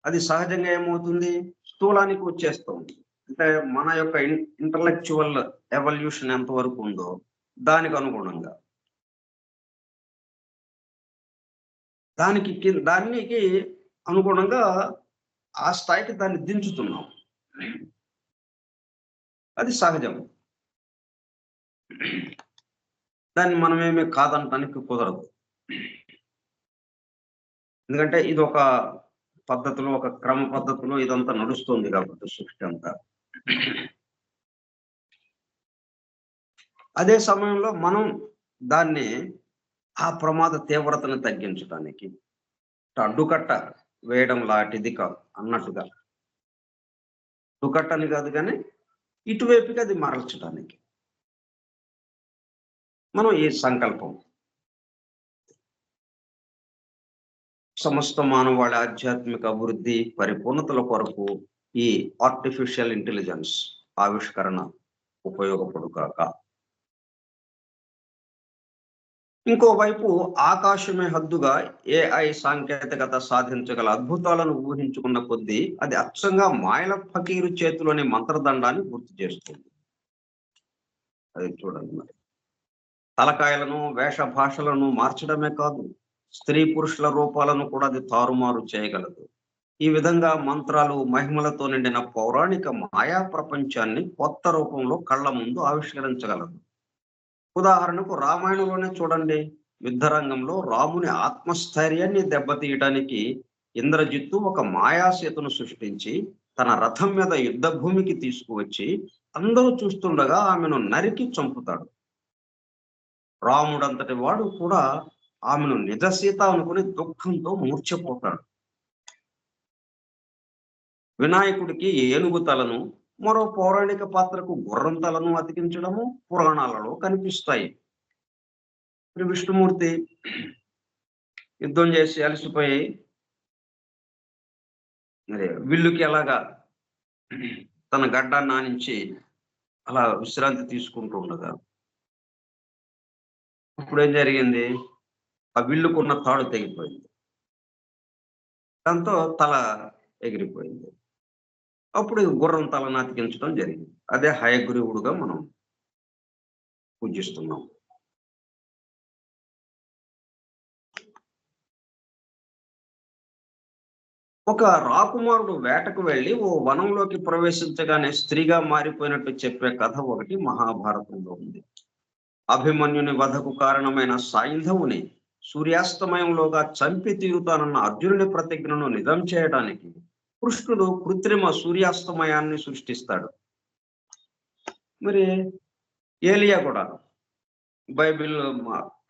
అది సహజంగా ఏమవుతుంది, స్థూలానికి వచ్చేస్తుంది. అంటే మన యొక్క ఇంటలెక్చువల్ ఎవల్యూషన్ ఎంతవరకు ఉందో దానికి అనుగుణంగా దానికి అనుగుణంగా ఆ స్థాయికి దాన్ని దించుతున్నాం. అది సహజం. దాన్ని మనమేమి కాదనటానికి కుదరదు. ఎందుకంటే ఇది ఒక పద్ధతిలో, ఒక క్రమ పద్ధతిలో ఇదంతా నడుస్తుంది కాబట్టి సృష్టి అంతా. అదే సమయంలో మనం దాన్ని ఆ ప్రమాద తీవ్రతను తగ్గించడానికి అడ్డుకట్ట వేయడం లాంటిది కాదు అన్నట్టుగా. అడ్డుకట్టని కాదు కానీ ఇటువైపుకి అది మరల్చడానికి మనం ఈ సంకల్పం సమస్త మానవాళి ఆధ్యాత్మిక అభివృద్ధి పరిపూర్ణతల కొరకు ఈ ఆర్టిఫిషియల్ ఇంటెలిజెన్స్ ఆవిష్కరణ ఉపయోగపడుగాక. ఇంకోవైపు ఆకాశమే హద్దుగా ఏఐ సాంకేతికత సాధించగల అద్భుతాలను ఊహించుకున్న కొద్దీ అది అచ్చంగా మాయల ఫకీరు చేతిలోని మంత్రదండాన్ని గుర్తు చేస్తుంది. అది చూడండి, మరి తలకాయలను వేష భాషలను మార్చడమే కాదు, స్త్రీ పురుషుల రూపాలను కూడా అది తారుమారు చేయగలదు. ఈ విధంగా మంత్రాలు మహిమలతో నిండిన పౌరాణిక మాయా ప్రపంచాన్ని కొత్త రూపంలో కళ్ళ ముందు ఆవిష్కరించగలదు. ఉదాహరణకు రామాయణంలోనే చూడండి, యుద్ధరంగంలో రాముని ఆత్మస్థైర్యాన్ని దెబ్బతీయడానికి ఇంద్రజిత్తు ఒక మాయాసేతును సృష్టించి తన రథం మీద యుద్ధ భూమికి తీసుకువచ్చి అందరూ చూస్తుండగా ఆమెను నరికి చంపుతాడు. రాముడంతటి వాడు కూడా ఆమెను నిజ సీత అనుకుని దుఃఖంతో మూర్ఛపోతాడు. వినాయకుడికి ఏనుగు తలను, మరో పౌరాణిక పాత్రకు గుర్రం తలను అతికించడము పురాణాలలో కనిపిస్తాయి. విష్ణుమూర్తి యుద్ధం చేసి అలసిపోయి మరి విల్లుకి ఎలాగా తన గడ్డాన్ని నానించి అలా విశ్రాంతి తీసుకుంటూ ఉండగా ఇప్పుడు ఏం జరిగింది, ఆ విల్లుకున్న తాడు తెగిపోయింది. దాంతో తల ఎగిరిపోయింది. అప్పుడు గుర్రం తలను అతికించడం జరిగింది. అదే హయగ్రీవుడుగా మనం పూజిస్తున్నాం. ఒక రాకుమారుడు వేటకు వెళ్ళి ఓ వనంలోకి ప్రవేశించగానే స్త్రీగా మారిపోయినట్టు చెప్పే కథ ఒకటి మహాభారతంలో ఉంది. అభిమన్యుని వధకు కారణమైన సాయింధవుని సూర్యాస్తమయంలోగా చంపి తీరుతానన్న అర్జునుని ప్రతిజ్ఞను నిజం చేయడానికి కృష్ణుడు కృత్రిమ సూర్యాస్తమయాన్ని సృష్టిస్తాడు. మరి ఏలియా కూడా బైబిల్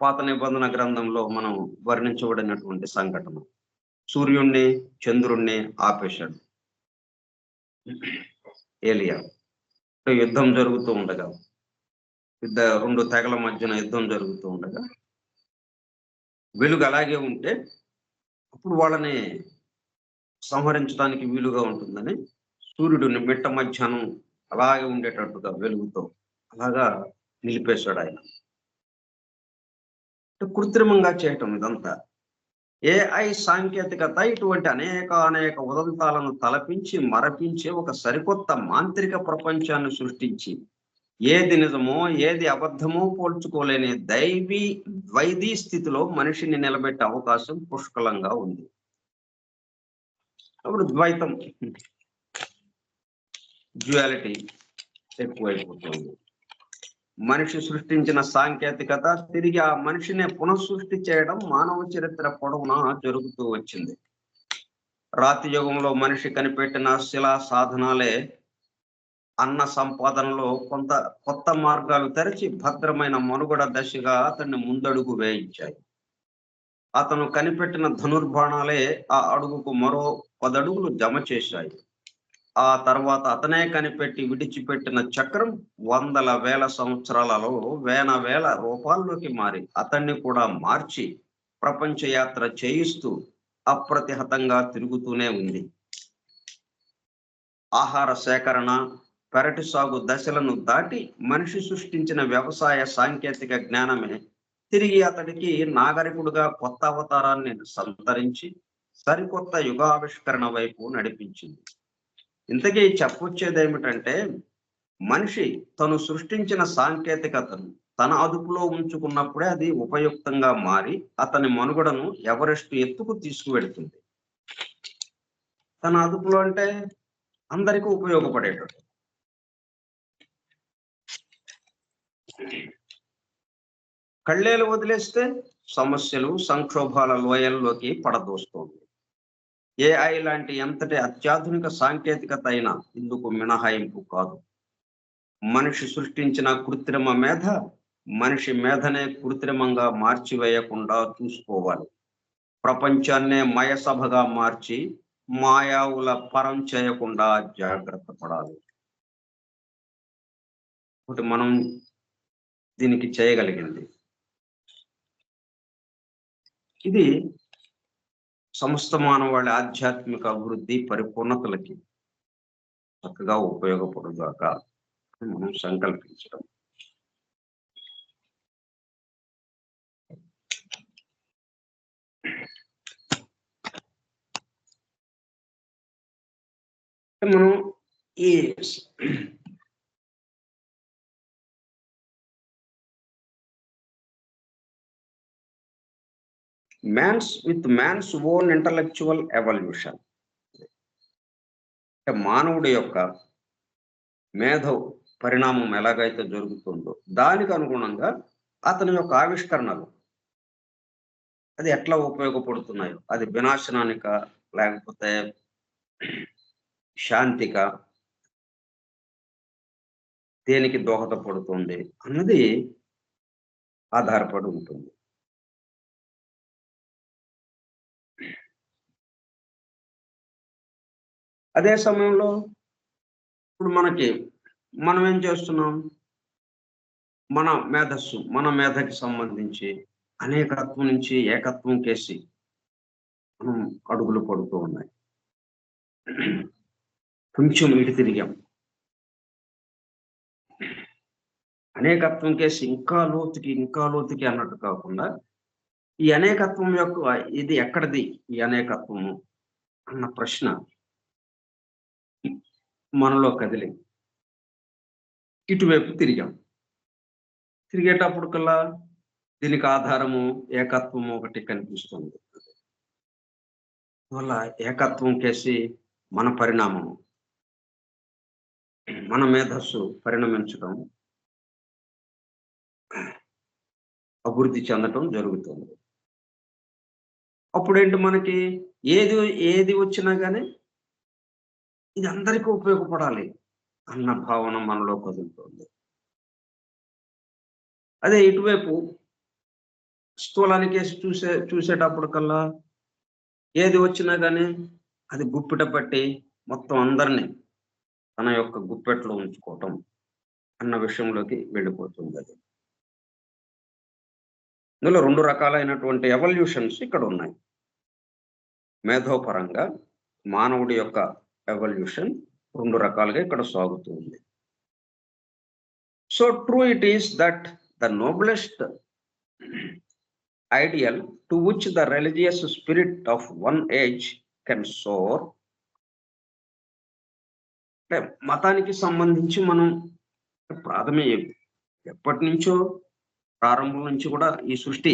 పాత నిబంధన గ్రంథంలో మనం వర్ణించబడినటువంటి సంఘటన. సూర్యుణ్ణి చంద్రుణ్ణి ఆపేశాడు ఏలియా. యుద్ధం జరుగుతూ ఉండగా, రెండు తెగల మధ్యన యుద్ధం జరుగుతూ ఉండగా వెలుగు అలాగే ఉంటే అప్పుడు వాళ్ళని సంహరించడానికి వీలుగా ఉంటుందని సూర్యుడిని మిట్ట మధ్యాహ్నం అలాగే ఉండేటట్టుగా వెలుగుతో అలాగా నిలిపేశాడు ఆయన. కృత్రిమంగా చేయటం ఇదంతా. ఏఐ సాంకేతికత ఇటువంటి అనేక ఉదంతాలను తలపించి మరపించి ఒక సరికొత్త మాంత్రిక ప్రపంచాన్ని సృష్టించి ఏది నిజమో ఏది అబద్ధమో పోల్చుకోలేని ద్వైధీ స్థితిలో మనిషిని నిలబెట్టే అవకాశం పుష్కలంగా ఉంది. అప్పుడు ద్వైతం, డ్యుయాలిటీ ఎక్కువైపోతుంది. మనిషి సృష్టించిన సాంకేతికత తిరిగి ఆ మనిషిని పునఃసృష్టి చేయడం మానవ చరిత్ర పొడవునా జరుగుతూ వచ్చింది. రాతి యుగంలో మనిషి కనిపెట్టిన శిలా సాధనాలే అన్న సంపాదనలో కొత్త మార్గాలు తెరచి భద్రమైన మనుగడ దశగా అతన్ని ముందడుగు వేయించాయి. అతను కనిపెట్టిన ధనుర్బాణాలే ఆ అడుగుకు మరో 10 అడుగులు జమ చేశాయి. ఆ తర్వాత అతనే కనిపెట్టి విడిచిపెట్టిన చక్రం వందల వేల సంవత్సరాలలో వేల రూపాల్లోకి మారి అతన్ని కూడా మార్చి ప్రపంచ యాత్ర చేయిస్తూ అప్రతిహతంగా తిరుగుతూనే ఉంది. ఆహార సేకరణ, పెరటి సాగు దశలను దాటి మనిషి సృష్టించిన వ్యవసాయ సాంకేతిక జ్ఞానమే తిరిగి అతడికి నాగరికుడుగా కొత్త అవతారాన్ని సంతరించి సరికొత్త యుగావిష్కరణ వైపు నడిపించింది. ఇంతకీ చెప్పొచ్చేది ఏమిటంటే, మనిషి తను సృష్టించిన సాంకేతికతను తన అదుపులో ఉంచుకున్నప్పుడే అది ఉపయుక్తంగా మారి అతని మనుగడను ఎవరెస్ట్ ఎత్తుకు తీసుకువెడుతుంది. తన అదుపులో అంటే అందరికీ ఉపయోగపడేటట్టు. కళ్ళేలు వదిలేస్తే సమస్యలు, సంక్షోభాల లోయల్లోకి పడదోస్తోంది. ఏఐ లాంటి ఎంతటి అత్యాధునిక సాంకేతికత అయినా ఇందుకు మినహాయింపు కాదు. మనిషి సృష్టించిన కృత్రిమ మేధ మనిషి మేధనే కృత్రిమంగా మార్చివేయకుండా చూసుకోవాలి. ప్రపంచాన్నే మయసభగా మార్చి మాయావుల పరం చేయకుండా జాగ్రత్త పడాలి. ఒకటి మనం దీనికి చేయగలిగింది, ఇది సమస్త మానవాళి ఆధ్యాత్మిక అభివృద్ధి పరిపూర్ణతలకి చక్కగా ఉపయోగపడుగాక అని మనం సంకల్పించడం. మనం ఈ మ్యాన్స్ ఓన్ ఇంటలెక్చువల్ ఎవల్యూషన్, మానవుడి యొక్క మేధో పరిణామం ఎలాగైతే జరుగుతుందో దానికి అనుగుణంగా అతని యొక్క ఆవిష్కరణలు అది ఎట్లా ఉపయోగపడుతున్నాయో, అది వినాశనానిక లేకపోతే శాంతిక, దేనికి దోహదపడుతుంది అన్నది ఆధారపడి ఉంటుంది. అదే సమయంలో ఇప్పుడు మనం ఏం చేస్తున్నాం, మన మేధస్సు, మన మేధకి సంబంధించి అనేకత్వం నుంచి ఏకత్వం కేసి మనం అడుగులు పడుతూ ఉన్నాయి. కొంచెం ఇటు తిరిగాం, అనేకత్వం కేసి ఇంకా లోతుకి అన్నట్టు కాకుండా ఈ అనేకత్వం యొక్క ఇది ఎక్కడిది ఈ అనేకత్వము అన్న ప్రశ్న మనలో కదిలి ఇటువైపు తిరిగాం. తిరిగేటప్పుడు కల్లా దీనికి ఆధారము ఏకత్వము ఒకటి కనిపిస్తుంది. వల్ల ఏకత్వం కేసి మన పరిణామము, మన మేధస్సు పరిణమించడం, అభివృద్ధి చెందటం జరుగుతుంది. అప్పుడేంటి, మనకి ఏది వచ్చినా కానీ ఇది అందరికీ ఉపయోగపడాలి అన్న భావన మనలో కదులుతుంది. అదే ఇటువైపు స్థూలానికి చూసేటప్పుడు కల్లా ఏది వచ్చినా కానీ అది గుప్పిట పట్టి మొత్తం అందరినీ తన యొక్క గుప్పెట్లో ఉంచుకోవటం అన్న విషయంలోకి వెళ్ళిపోతుంది. అది ఇందులో 2 రకాలైనటువంటి ఎవల్యూషన్స్ ఇక్కడ ఉన్నాయి. మేధోపరంగా మానవుడి యొక్క ఎవల్యూషన్ 2 రకాలుగా ఇక్కడ సాగుతుంది. So true it is that the noblest ideal to which the religious spirit of one age can soar. అంటే మతానికి సంబంధించి మనం ఎప్పటి నుంచో ప్రారంభం నుంచి కూడా ఈ సృష్టి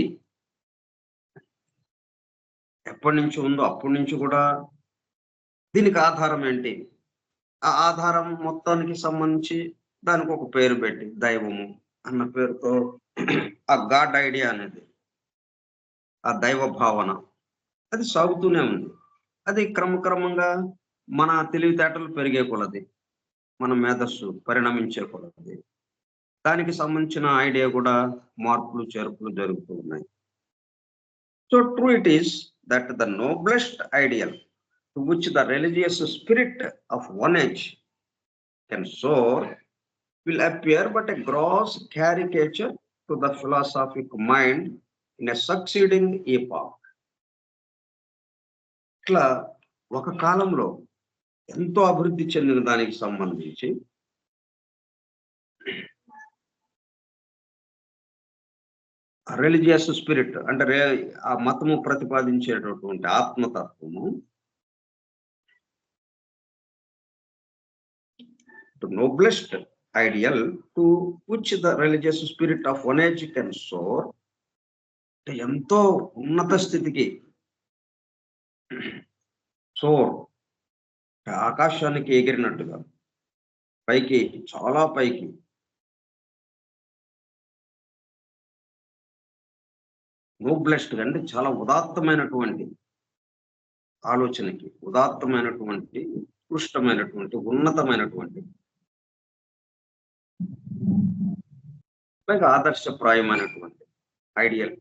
ఎప్పటి నుంచి ఉందో అప్పటి నుంచి కూడా దీనికి ఆధారం ఏంటి, ఆ ఆధారం మొత్తానికి సంబంధించి దానికి ఒక పేరు పెట్టి దైవము అన్న పేరుతో ఆ గాడ్ ఐడియా అనేది, ఆ దైవ భావన అది సాగుతూనే ఉంది. అది క్రమక్రమంగా మన తెలివితేటలు పెరిగే కొలది, మన మేధస్సు పరిణమించే కొలది దానికి సంబంధించిన ఐడియా కూడా మార్పులు చేర్పులు జరుగుతూ ఉన్నాయి. So true it is that the noblest ideal to which the religious spirit of one age can soar will appear but a gross caricature to the philosophic mind in a succeeding epoch. ఇట్లా ఒక కాలంలో ఎంతో అభివృద్ధి చెందిన దానికి సంబంధించి religious spirit అంటే ఆ మతము ప్రతిపాదించేటటువంటి ఆత్మతత్వము noblest ideal to which the religious spirit of one age can soar, ఎంతో ఉన్నత స్థితికి సోర్ ఆకాశానికి ఎగిరినట్టుగా పైకి చాలా పైకి నోబ్లెస్ట్ అంటే చాలా ఉదాత్తమైనటువంటి ఆలోచనకి ఉదాత్తమైనటువంటి ఉత్కృష్టమైనటువంటి ఉన్నతమైనటువంటి లేక ఆదర్శప్రాయమైనటువంటి ఐడియల్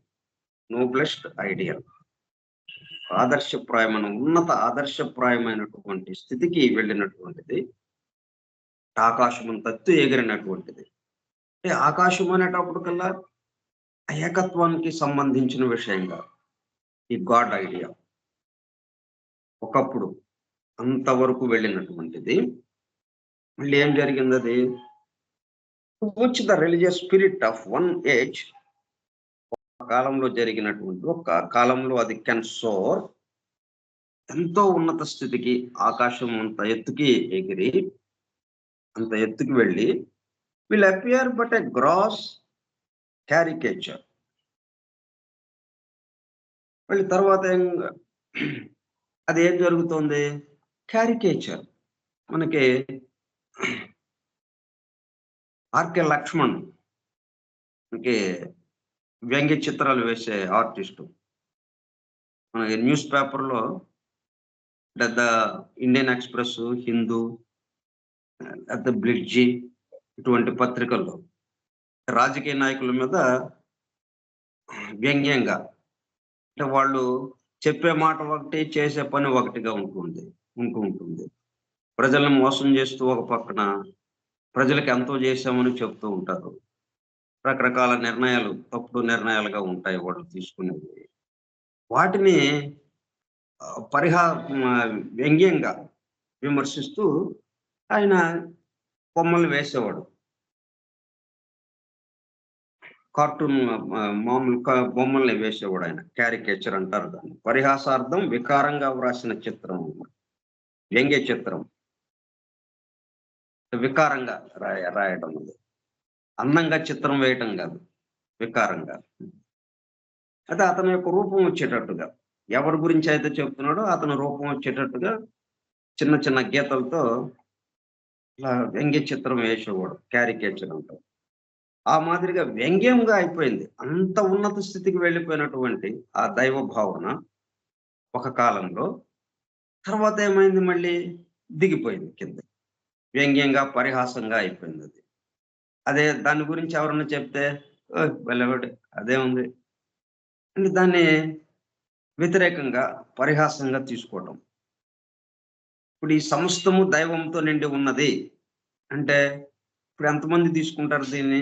నోబ్లెస్ట్ ఐడియల్ ఆదర్శప్రాయమైన ఉన్నత ఆదర్శప్రాయమైనటువంటి స్థితికి వెళ్ళినటువంటిది ఆకాశం తత్తు ఎగిరినటువంటిది. అంటే ఆకాశం అనేటప్పుడు కల్లా ఏకత్వానికి సంబంధించిన విషయంగా ఈ గాడ్ ఐడియా ఒకప్పుడు అంతవరకు వెళ్ళినటువంటిది. మళ్ళీ ఏం జరిగింది? అది which the religious spirit of one age కాలంలో జరిగినటువంటి ఒక కాలంలో అది కెన్ సోర్ ఎంతో ఉన్నత స్థితికి ఆకాశం అంత ఎత్తుకి ఎగిరి అంత ఎత్తుకి వెళ్ళి will appear but a gross caricature. మళ్ళీ తర్వాత అది ఏం జరుగుతుంది? క్యారికేచర్. మనకి ఆర్కే లక్ష్మణ్ మనకి వ్యంగ్య చిత్రాలు వేసే ఆర్టిస్టు మనకి న్యూస్ పేపర్లో ద ఇండియన్ ఎక్స్ప్రెస్, హిందూ, బ్లిడ్జి ఇటువంటి పత్రికల్లో రాజకీయ నాయకుల మీద వ్యంగ్యంగా అంటే వాళ్ళు చెప్పే మాట ఒకటి చేసే పని ఒకటిగా ఉంటుంది. ప్రజలను మోసం చేస్తూ ఒక పక్కన ప్రజలకు ఎంతో చేశామని చెప్తూ ఉంటారు. రకరకాల నిర్ణయాలు తప్పుడు నిర్ణయాలుగా ఉంటాయి వాళ్ళు తీసుకునేవి. వాటిని వ్యంగ్యంగా విమర్శిస్తూ ఆయన బొమ్మలు వేసేవాడు. కార్టూన్ మామూలు బొమ్మల్ని వేసేవాడు ఆయన. క్యారికేచర్ అంటారు దాన్ని. పరిహాసార్థం వికారంగా వ్రాసిన చిత్రం, వ్యంగ్య చిత్రం. వికారంగా రాయడం, అది అందంగా చిత్రం వేయటం కాదు, వికారంగా. అయితే అతని యొక్క రూపం వచ్చేటట్టుగా, ఎవరి గురించి అయితే చెప్తున్నాడో అతని రూపం వచ్చేటట్టుగా చిన్న చిన్న గీతలతో ఇలా వ్యంగ్య చిత్రం వేసేవాడు. క్యారికేచర్ అంటారు. ఆ మాదిరిగా వ్యంగ్యంగా అయిపోయింది. అంత ఉన్నత స్థితికి వెళ్ళిపోయినటువంటి ఆ దైవ భావన ఒక కాలంలో. తర్వాత ఏమైంది? మళ్ళీ దిగిపోయింది కింద. వ్యంగ్యంగా పరిహాసంగా అయిపోయింది అది. అదే దాని గురించి ఎవరన్నా చెప్తే వెళ్ళవాడు అదే ఉంది అంటే దాన్ని వ్యతిరేకంగా పరిహాసంగా తీసుకోవటం. ఇప్పుడు ఈ సమస్తము దైవంతో నిండి ఉన్నది అంటే ఇప్పుడు ఎంతమంది తీసుకుంటారు? దీన్ని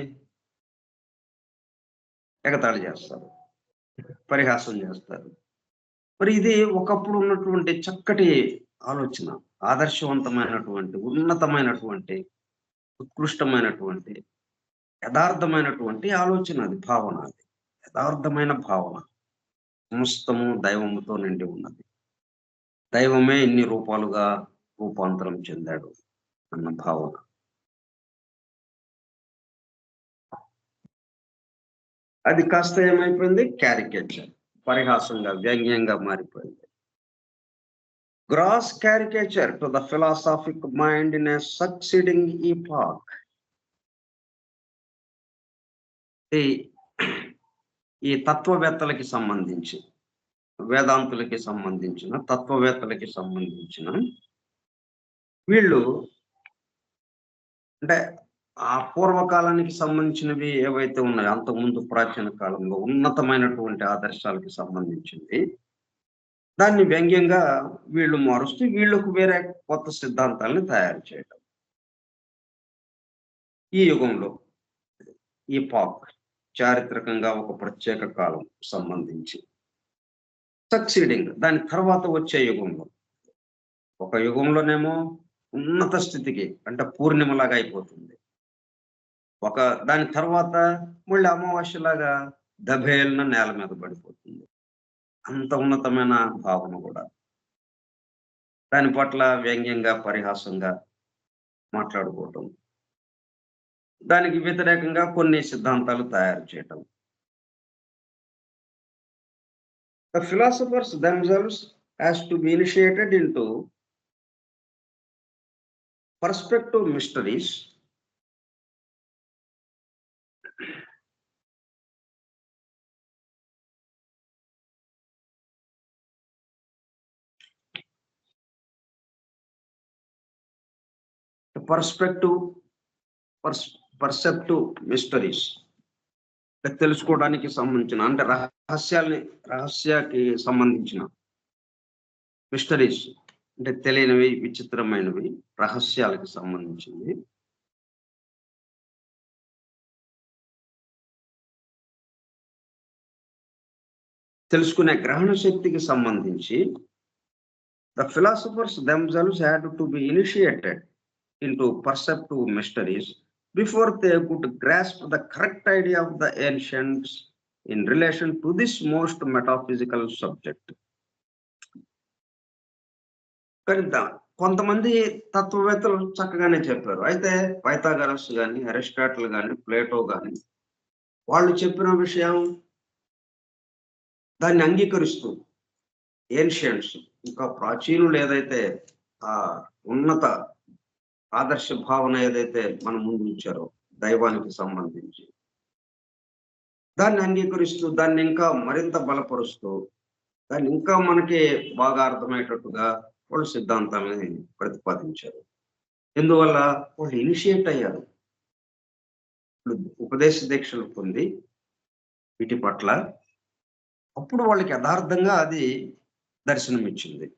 ఎగతాళి చేస్తారు, పరిహాసం చేస్తారు. మరి ఇది ఒకప్పుడు ఉన్నటువంటి చక్కటి ఆలోచన, ఆదర్శవంతమైనటువంటి, ఉన్నతమైనటువంటి, ఉత్కృష్టమైనటువంటి, యథార్థమైనటువంటి ఆలోచన. అది భావన, అది యథార్థమైన భావన. సమస్తము దైవముతో నిండి ఉన్నది. దైవమే ఇన్ని రూపాలుగా రూపాంతరం చెందాడు అన్న భావన. అది కాస్త ఏమైపోయింది? క్యారికేచర్, పరిహాసంగా, వ్యంగ్యంగా మారిపోయింది. Gross caricature to the philosophic mind in a succeeding epoch. ఈ తత్వవేత్తలకి సంబంధించి, వేదాంతులకి సంబంధించిన, తత్వవేత్తలకి సంబంధించిన వీళ్ళు అంటే ఆ పూర్వకాలానికి సంబంధించినవి ఏవైతే ఉన్నాయో, అంతకుముందు ప్రాచీన కాలంలో ఉన్నతమైనటువంటి ఆదర్శాలకి సంబంధించింది దాన్ని వ్యంగ్యంగా వీళ్ళు మారుస్తూ వీళ్ళకు వేరే కొత్త సిద్ధాంతాలను తయారు చేయటం. ఈ యుగంలో ఈపాక్ చారిత్రకంగా ఒక ప్రత్యేక కాలం సంబంధించి సక్సీడింగ్ దాని తర్వాత వచ్చే యుగంలో ఒక యుగంలోనేమో ఉన్నత స్థితికి అంటే పూర్ణిమలాగా అయిపోతుంది. దాని తర్వాత మళ్ళీ అమావాస్యలాగా దభేల్న నేల మీద పడిపోతుంది. అంత ఉన్నతమైన భావన కూడా. దాని పట్ల వ్యంగ్యంగా, పరిహాసంగా మాట్లాడుకోవటం. దానికి వ్యతిరేకంగా కొన్ని సిద్ధాంతాలు తయారు చేయటం. The philosophers themselves has to be initiated into perspective mysteries perceptive mysteries తెలుసుకోవడానికి సంబంధించిన అంటే రహస్యానికి సంబంధించిన మిస్టరీస్ అంటే తెలియనివి, విచిత్రమైనవి, రహస్యాలకు సంబంధించింది. తెలుసుకునే గ్రహణ శక్తికి సంబంధించి the philosophers themselves had to be initiated into perceptive mysteries before they could grasp the correct idea of the ancients in relation to this most metaphysical subject. కొంతమంది తత్వవేత్తలు చక్కగానే చెప్పారు. అయితే పైథాగరస్ గాని, అరిస్టాటిల్ గాని, ప్లేటో గాని వాళ్ళు చెప్పిన విషయం దాన్ని అంగీకరిస్తూ ఏన్షియంట్స్ ఇంకా ప్రాచీనులు ఏదైతే ఆ ఉన్నత ఆదర్శ భావన ఏదైతే మన ముందు ఉంచారో దైవానికి సంబంధించి దాన్ని అంగీకరిస్తూ దాన్ని ఇంకా మరింత బలపరుస్తూ దాన్ని ఇంకా మనకి బాగా అర్థమయ్యేటట్టుగా వాళ్ళు సిద్ధాంతాలని ప్రతిపాదించారు. ఎందువల్ల వాళ్ళు ఇనిషియేట్ అయ్యారు. ఉపదేశ దీక్షలు పొంది వీటి పట్ల అప్పుడు వాళ్ళకి యథార్థంగా అది దర్శనమిచ్చింది.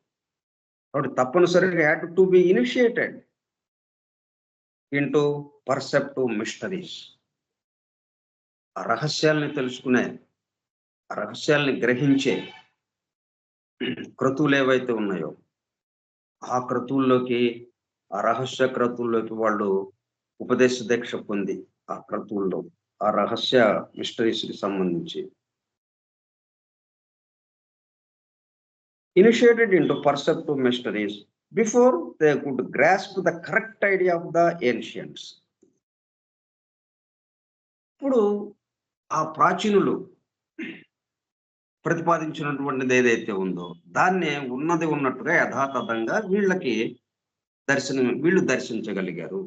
కాబట్టి తప్పనిసరిగా had to be initiated into perceptive mysteries. ఆ రహస్యాల్ని తెలుసుకునే, ఆ రహస్యాల్ని గ్రహించే క్రతువులు ఏవైతే ఉన్నాయో ఆ క్రతువుల్లోకి, ఆ రహస్య క్రతువుల్లోకి వాళ్ళు ఉపదేశ దీక్ష పొంది ఆ క్రతువుల్లో ఆ రహస్య మిస్టరీస్ కి సంబంధించి initiated into perceptive mysteries before they could grasp the correct idea of the ancients. ఇప్పుడు ఆ ప్రాచీనులు ప్రతిపాదించినటువంటిది ఏదైతే ఉందో దాన్నే ఉన్నది ఉన్నట్టుగా యథాతథంగా వీళ్ళు దర్శించగలిగారు.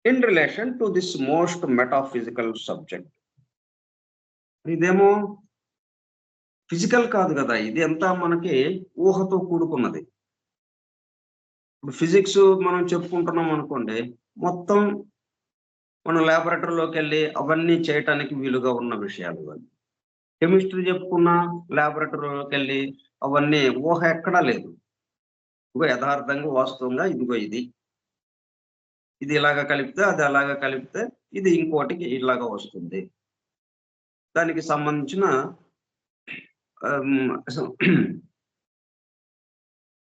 In relation to this most metaphysical subject. ఇదేమో ఫిజికల్ కాదు కదా, ఇది అంతా మనకి ఊహతో కూడుకున్నది. ఇప్పుడు ఫిజిక్స్ మనం చెప్పుకుంటున్నాం అనుకోండి, మొత్తం మనం ల్యాబొరేటరీలోకి వెళ్ళి అవన్నీ చేయటానికి వీలుగా ఉన్న విషయాలు. కెమిస్ట్రీ చెప్పుకున్నా ల్యాబొరేటరీలోకి వెళ్ళి అవన్నీ ఊహ ఎక్కడా లేదు. ఇదిగో యథార్థంగా వాస్తవంగా ఇదిగో ఇది ఇలాగా కలిపితే అది అలాగా కలిపితే ఇది ఇంకోటికి ఇలాగా వస్తుంది. దానికి సంబంధించిన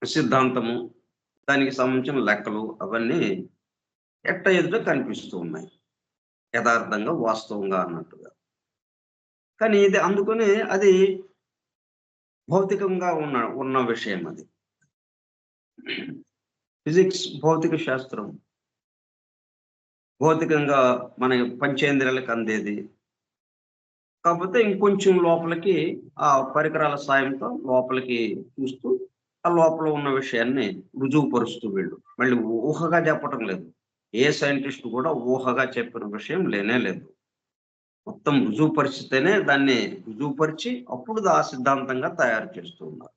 సిద్ధాంతము, దానికి సంబంధించిన లెక్కలు అవన్నీ ఎదుట కనిపిస్తూ ఉన్నాయి యథార్థంగా, వాస్తవంగా అన్నట్టుగా. కానీ ఇది అందుకని అది భౌతికంగా ఉన్న విషయం. అది ఫిజిక్స్ భౌతిక శాస్త్రం, భౌతికంగా మన పంచేంద్రియాలకు అందేది. కాకపోతే ఇంకొంచెం లోపలికి ఆ పరికరాల సాయంతో లోపలికి చూస్తూ ఆ లోపల ఉన్న విషయాన్ని రుజువుపరుస్తూ వీళ్ళు మళ్ళీ ఊహగా చెప్పటం లేదు. ఏ సైంటిస్ట్ కూడా ఊహగా చెప్పిన విషయం లేనే లేదు. మొత్తం రుజువుపరిచితేనే దాన్ని రుజువుపరిచి అప్పుడు ఆ సిద్ధాంతంగా తయారు చేస్తూ ఉన్నారు.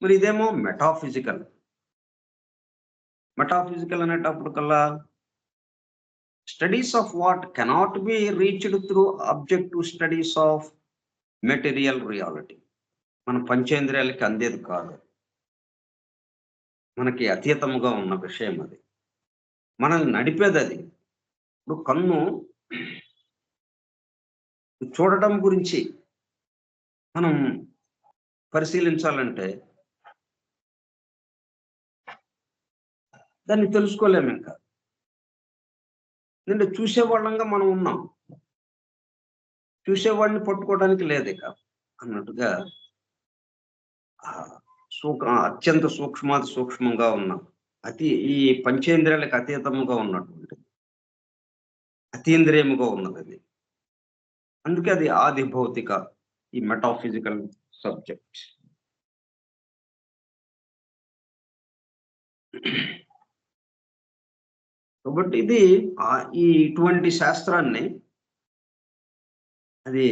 మరి ఇదేమో మెటాఫిజికల్ అనేటప్పటికల్లా studies of what cannot be reached through objective studies of material reality. మన పంచేంద్రియాలకి అందేది కాదు, మనకి అతీతముగా ఉన్న విషయం అది, మనల్ని నడిపేది అది. ఇప్పుడు కన్ను చూడటం గురించి మనం పరిశీలించాలంటే దాన్ని తెలుసుకోలేము. ఇంకా నిన్న చూసేవాళ్ళంగా మనం ఉన్నాం, చూసేవాడిని పట్టుకోవడానికి లేదు ఇక అన్నట్టుగా అత్యంత సూక్ష్మాతి సూక్ష్మంగా ఉన్నాం. ఈ పంచేంద్రియాలకు అతీతముగా ఉన్నటువంటి అతీంద్రియముగా ఉన్నది అది. అందుకే అది ఆది భౌతిక, ఈ మెటాఫిజికల్ సబ్జెక్ట్. కాబట్టి ఇది ఇటువంటి శాస్త్రాన్ని అది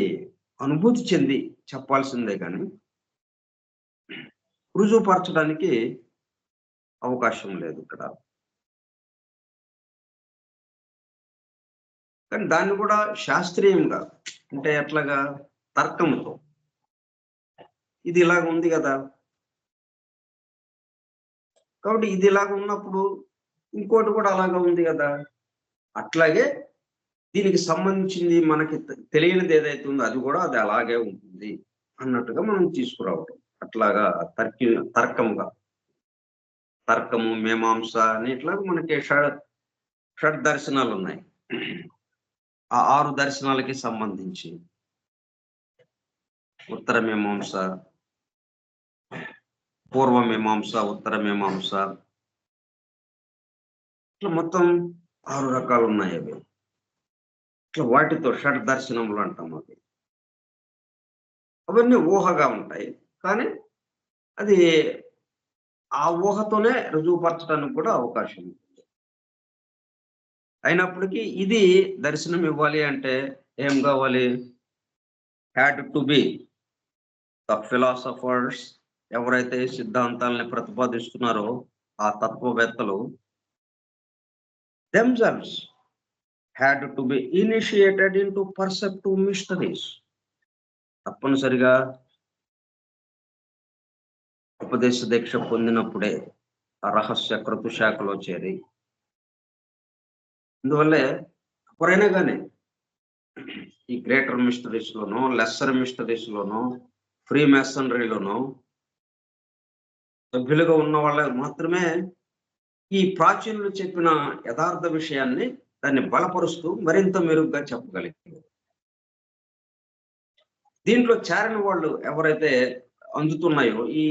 అనుభూతి చెంది చెప్పాల్సిందే కానీ రుజువుపరచడానికి అవకాశం లేదు ఇక్కడ. కానీ దాన్ని కూడా శాస్త్రీయంగా, అంటే ఎట్లాగా, తర్కంతో, ఇది ఇలాగ ఉంది కదా, కాబట్టి ఇది ఇలాగ ఉన్నప్పుడు ఇంకోటి కూడా అలాగా ఉంది కదా, అట్లాగే దీనికి సంబంధించింది మనకి తెలియనిది ఏదైతే ఉందో అది కూడా అది అలాగే ఉంటుంది అన్నట్టుగా మనం తీసుకురావటం. అట్లాగా తర్కముగా, తర్కము, మీమాంస అని ఇట్లాగా మనకి షడ్ దర్శనాలు ఉన్నాయి. ఆ 6 దర్శనాలకి సంబంధించి ఉత్తర మీమాంస, పూర్వ మీమాంస, ఉత్తర మీమాంస, ఇట్లా మొత్తం 6 రకాలు ఉన్నాయి అవి. ఇట్లా వాటితో షడ్ దర్శనములు అంటాం అవి. అవన్నీ ఊహగా ఉంటాయి, కానీ అది ఆ ఊహతోనే రుజువుపరచడానికి కూడా అవకాశం ఉంది. అయినప్పటికీ ఇది దర్శనం ఇవ్వాలి అంటే ఏం కావాలి? Had to be the philosophers, ఎవరైతే సిద్ధాంతాలని ప్రతిపాదిస్తున్నారో ఆ తత్వవేత్తలు, themselves had to be initiated into perceptive mysteries. తప్పనిసరిగా ఉపదేశ దీక్ష పొందినప్పుడే ఆ రహస్య క్రతు శాఖలో చేరి, అందువల్లే ఎవరైనా కానీ ఈ గ్రేటర్ మిస్టరీస్ లోనో, లెస్సర్ మిస్టరీస్ లోనో, ఫ్రీ మెసనరీలోనో సభ్యులుగా ఉన్న వాళ్ళ మాత్రమే ఈ ప్రాచీనులు చెప్పిన యథార్థ విషయాన్ని దాన్ని బలపరుస్తూ మరింత మెరుగ్గా చెప్పగలిగారు. దీంట్లో చేరిన వాళ్ళు ఎవరైతే అందుతున్నాయో ఈ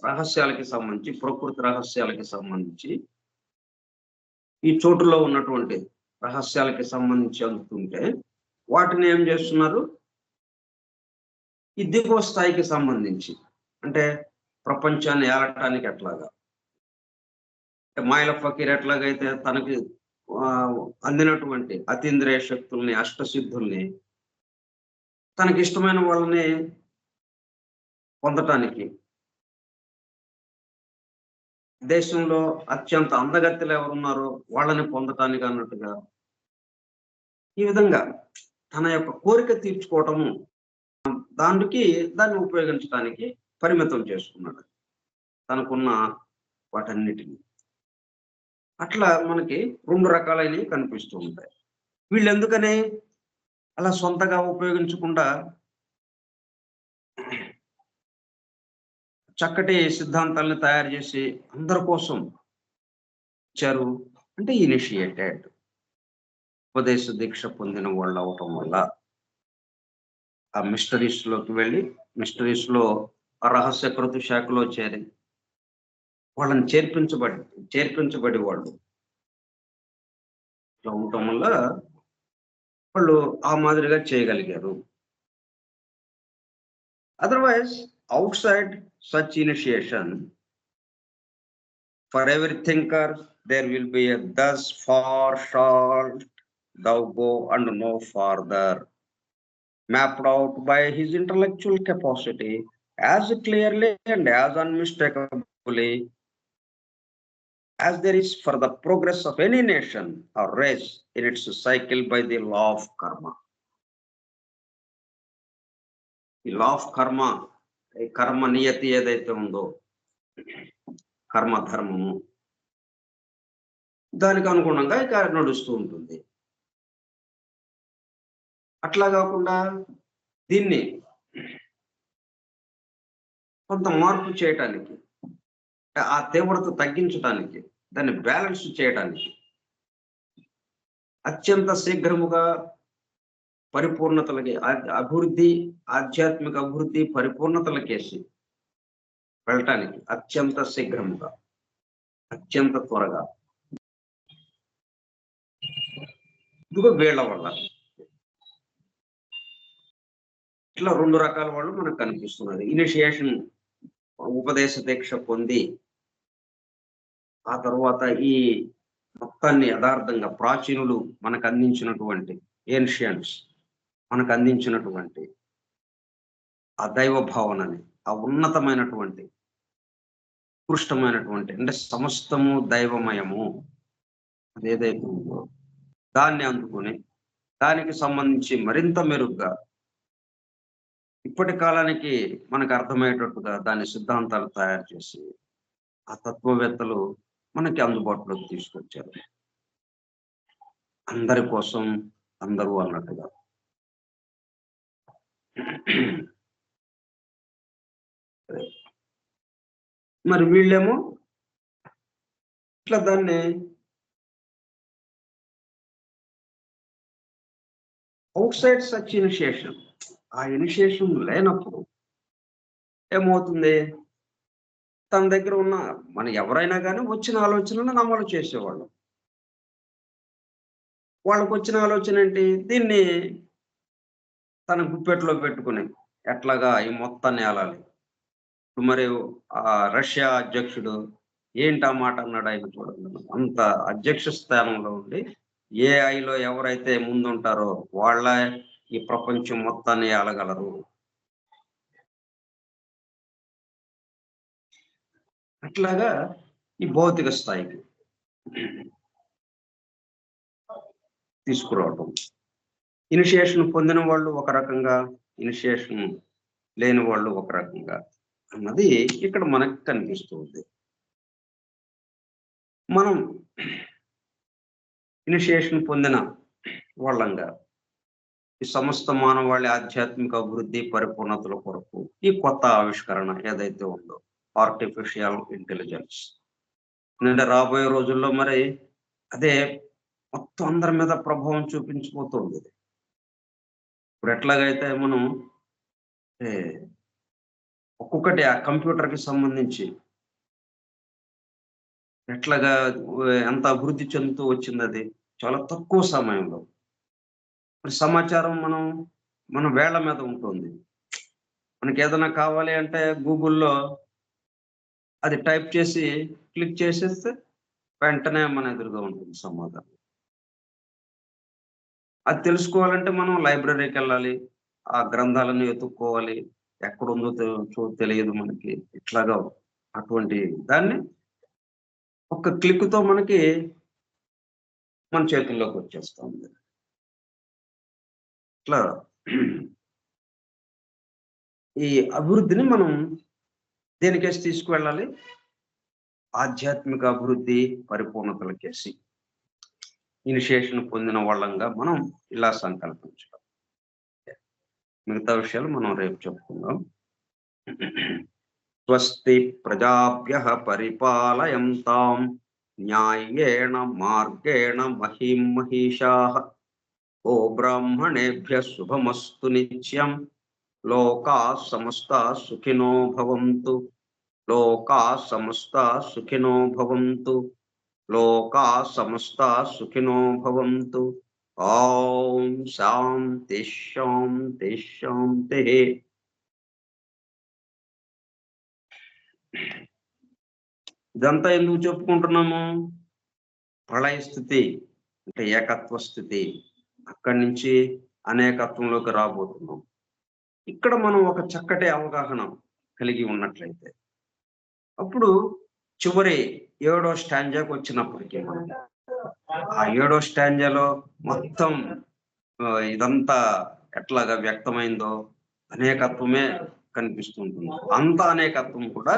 రహస్యాలకి సంబంధించి, ప్రకృతి రహస్యాలకి సంబంధించి, ఈ చోటులో ఉన్నటువంటి రహస్యాలకి సంబంధించి అందుతుంటే వాటిని ఏం చేస్తున్నారు? ఈ దిగువ స్థాయికి సంబంధించి, అంటే ప్రపంచాన్ని ఏలటానికి ఎట్లాగా, మాయల ఫకీర్ ఎట్లాగైతే తనకి అందినటువంటి అతీంద్రియ శక్తుల్ని, అష్టసిద్ధుల్ని తనకి ఇష్టమైన వాళ్ళని పొందటానికి, దేశంలో అత్యంత అందగత్తెలు ఎవరున్నారో వాళ్ళని పొందటానికి అన్నట్టుగా, ఈ విధంగా తన యొక్క కోరిక తీర్చుకోవటము, దాన్ని ఉపయోగించడానికి పరిమితం చేసుకున్నాడు తనకున్న వాటన్నిటిని. అట్లా మనకి 2 రకాలైనవి కనిపిస్తూ ఉంటాయి. వీళ్ళు ఎందుకని అలా సొంతగా ఉపయోగించకుండా చక్కటి సిద్ధాంతాలను తయారు చేసి అందరి కోసం ఇచ్చారు అంటే ఇనిషియేటెడ్, ఉపదేశ దీక్ష పొందిన వాళ్ళు అవటం వల్ల ఆ మిస్టరీస్ లోకి వెళ్ళి, మిస్టరీస్ లో ఆ రహస్య క్రతు శాఖలో చేరి వాళ్ళని చేర్పించబడి వాళ్ళు ఇట్లా ఉండటం వల్ల వాళ్ళు ఆ మాదిరిగా చేయగలిగారు. Otherwise outside such initiation, for every thinker there will be a thus far shalt thou go and no farther, mapped out by his intellectual capacity as clearly and as unmistakably as there is for the progress of any nation or race in its cycle by the law of karma. ఈ law of కర్మ, ఈ కర్మ నియతి ఏదైతే ఉందో, కర్మ ధర్మము, దానికి అనుగుణంగా ఇక నడుస్తూ ఉంటుంది. అట్లా కాకుండా దీన్ని కొంత మార్పు చేయటానికి, ఆ తీవ్రత తగ్గించడానికి, దాన్ని బ్యాలెన్స్ చేయడానికి అత్యంత శీఘ్రముగా పరిపూర్ణతలకి అభివృద్ధి, ఆధ్యాత్మిక అభివృద్ధి పరిపూర్ణతలకేసి వెళ్ళటానికి అత్యంత శీఘ్రముగా, అత్యంత త్వరగా ఇదిగో వీళ్ళ వల్ల ఇట్లా 2 రకాల వాళ్ళు మనకు కనిపిస్తున్నారు. ఇనిషియేషన్ ఉపదేశ దీక్ష పొంది ఆ తర్వాత ఈ మొత్తాన్ని యథార్థంగా ప్రాచీనులు మనకు అందించినటువంటి ఏన్షియన్స్ మనకు అందించినటువంటి ఆ దైవ భావనని, ఆ ఉన్నతమైనటువంటి ఉత్కృష్టమైనటువంటి, అంటే సమస్తము దైవమయము అదేదైతే ఉందో దాన్ని అందుకుని దానికి సంబంధించి మరింత మెరుగ్గా ఇప్పటి కాలానికి మనకు అర్థమయ్యేటట్టుగా దాని సిద్ధాంతాలు తయారు చేసి ఆ తత్వవేత్తలు మనకి అందుబాటులోకి తీసుకొచ్చారు. అందరి కోసం అందరూ అన్నట్టుగా. మరి వీళ్ళేమో ఇట్లా దాన్ని అవుట్ సైడ్ సచ్ ఇనిషియేషన్, ఆ ఇనిషియేషన్ లేనప్పుడు ఏమవుతుంది, తన దగ్గర ఉన్న మన ఎవరైనా కానీ వచ్చిన ఆలోచనలను అమలు చేసేవాళ్ళు. వాళ్ళకు వచ్చిన ఆలోచన ఏంటి, దీన్ని తన గుప్పెట్లో పెట్టుకుని ఎట్లాగా ఈ మొత్తాన్ని ఏలాలి. మరి రష్యా అధ్యక్షుడు ఏంటి ఆ మాట అన్నాడు ఆయన, చూడండి. అంత అధ్యక్ష స్థానంలో ఉండి ఏఐలో ఎవరైతే ముందుంటారో వాళ్ళ ఈ ప్రపంచం మొత్తాన్ని ఏలగలరు. అట్లాగా ఈ భౌతిక స్థాయికి తీసుకురావటం. ఇనిషియేషన్ పొందిన వాళ్ళు ఒక రకంగా, ఇనిషియేషన్ లేని వాళ్ళు ఒక రకంగా అన్నది ఇక్కడ మనకు కనిపిస్తుంది. మనం ఇనిషియేషన్ పొందిన వాళ్ళంగా ఈ సమస్త మానవాళి ఆధ్యాత్మిక అభివృద్ధి పరిపూర్ణతల కొరకు ఈ కొత్త ఆవిష్కరణ ఏదైతే ఉందో ఆర్టిఫిషియల్ ఇంటెలిజెన్స్, అంటే రాబోయే రోజుల్లో మరి అదే మొత్తం అందరి మీద ప్రభావం చూపించబోతుంది. ఇప్పుడు ఎట్లాగైతే మనం ఒక్కొక్కటి ఆ కంప్యూటర్కి సంబంధించి ఎట్లాగా ఎంత అభివృద్ధి చెందుతూ వచ్చింది, అది చాలా తక్కువ సమయంలో. మరి సమాచారం మన వేళ్ల మీద ఉంటుంది. మనకి ఏదైనా కావాలి అంటే గూగుల్లో అది టైప్ చేసి క్లిక్ చేసేస్తే వెంటనే మన ఎదురుగా ఉంటుంది సమాధానం. అది తెలుసుకోవాలంటే మనం లైబ్రరీకి వెళ్ళాలి, ఆ గ్రంథాలను వెతుక్కోవాలి, ఎక్కడుందో తెలియదు మనకి. ఇట్లాగా అటువంటి దాన్ని ఒక్క క్లిక్తో మనకి మన చేతుల్లోకి వచ్చేస్తుంది. ఇట్లా ఈ అభివృద్ధిని మనం దేనికేసి తీసుకువెళ్ళాలి, ఆధ్యాత్మిక అభివృద్ధి పరిపూర్ణతలకేసి ఇనిషియేషన్ పొందిన వాళ్ళంగా మనం ఇలా సంకల్పించడం. మిగతా విషయాలు మనం రేపు చెప్పుకుందాం. స్వస్తి ప్రజాభ్యః పరిపాలయంతాం న్యాయేణ మార్గేణ మహీం మహిషాః గో బ్రాహ్మణేభ్యః శుభమస్తు నిత్యం లోకాః సమస్తాః సుఖినో భవంతు లోకాః సమస్తాః సుఖినో భవంతు లోకాః సమస్తాః సుఖినో భవంతు. ఓం శాంతి శాంతి శాంతి. ఇదంతా ఎందుకు చెప్పుకుంటున్నాము, ప్రళయ స్థితి అంటే ఏకత్వ స్థితి, అక్కడి నుంచి అనేకత్వంలోకి రాబోతున్నాం. ఇక్కడ మనం ఒక చక్కటి అవగాహన కలిగి ఉన్నట్లయితే అప్పుడు చివరి 7వ స్టాంజాకి వచ్చినప్పటికీ మనకి ఆ 7వ స్టాంజాలో మొత్తం ఇదంతా ఎట్లాగా వ్యక్తమైందో అనేకత్వమే కనిపిస్తుంటుంది. అంత అనేకత్వం కూడా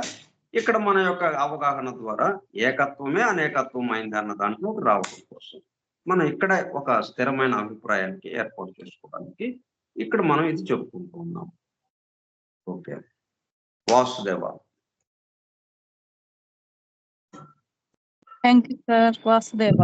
ఇక్కడ మన యొక్క అవగాహన ద్వారా ఏకత్వమే అనేకత్వం అయింది అన్న దాంట్లో రావడం కోసం మనం ఇక్కడ ఒక స్థిరమైన అభిప్రాయానికి ఏర్పాటు చేసుకోవడానికి ఇక్కడ మనం ఇది చెప్పుకుంటూ ఉన్నాం. Okay, Vasudeva. Thank you sir. Vasudeva.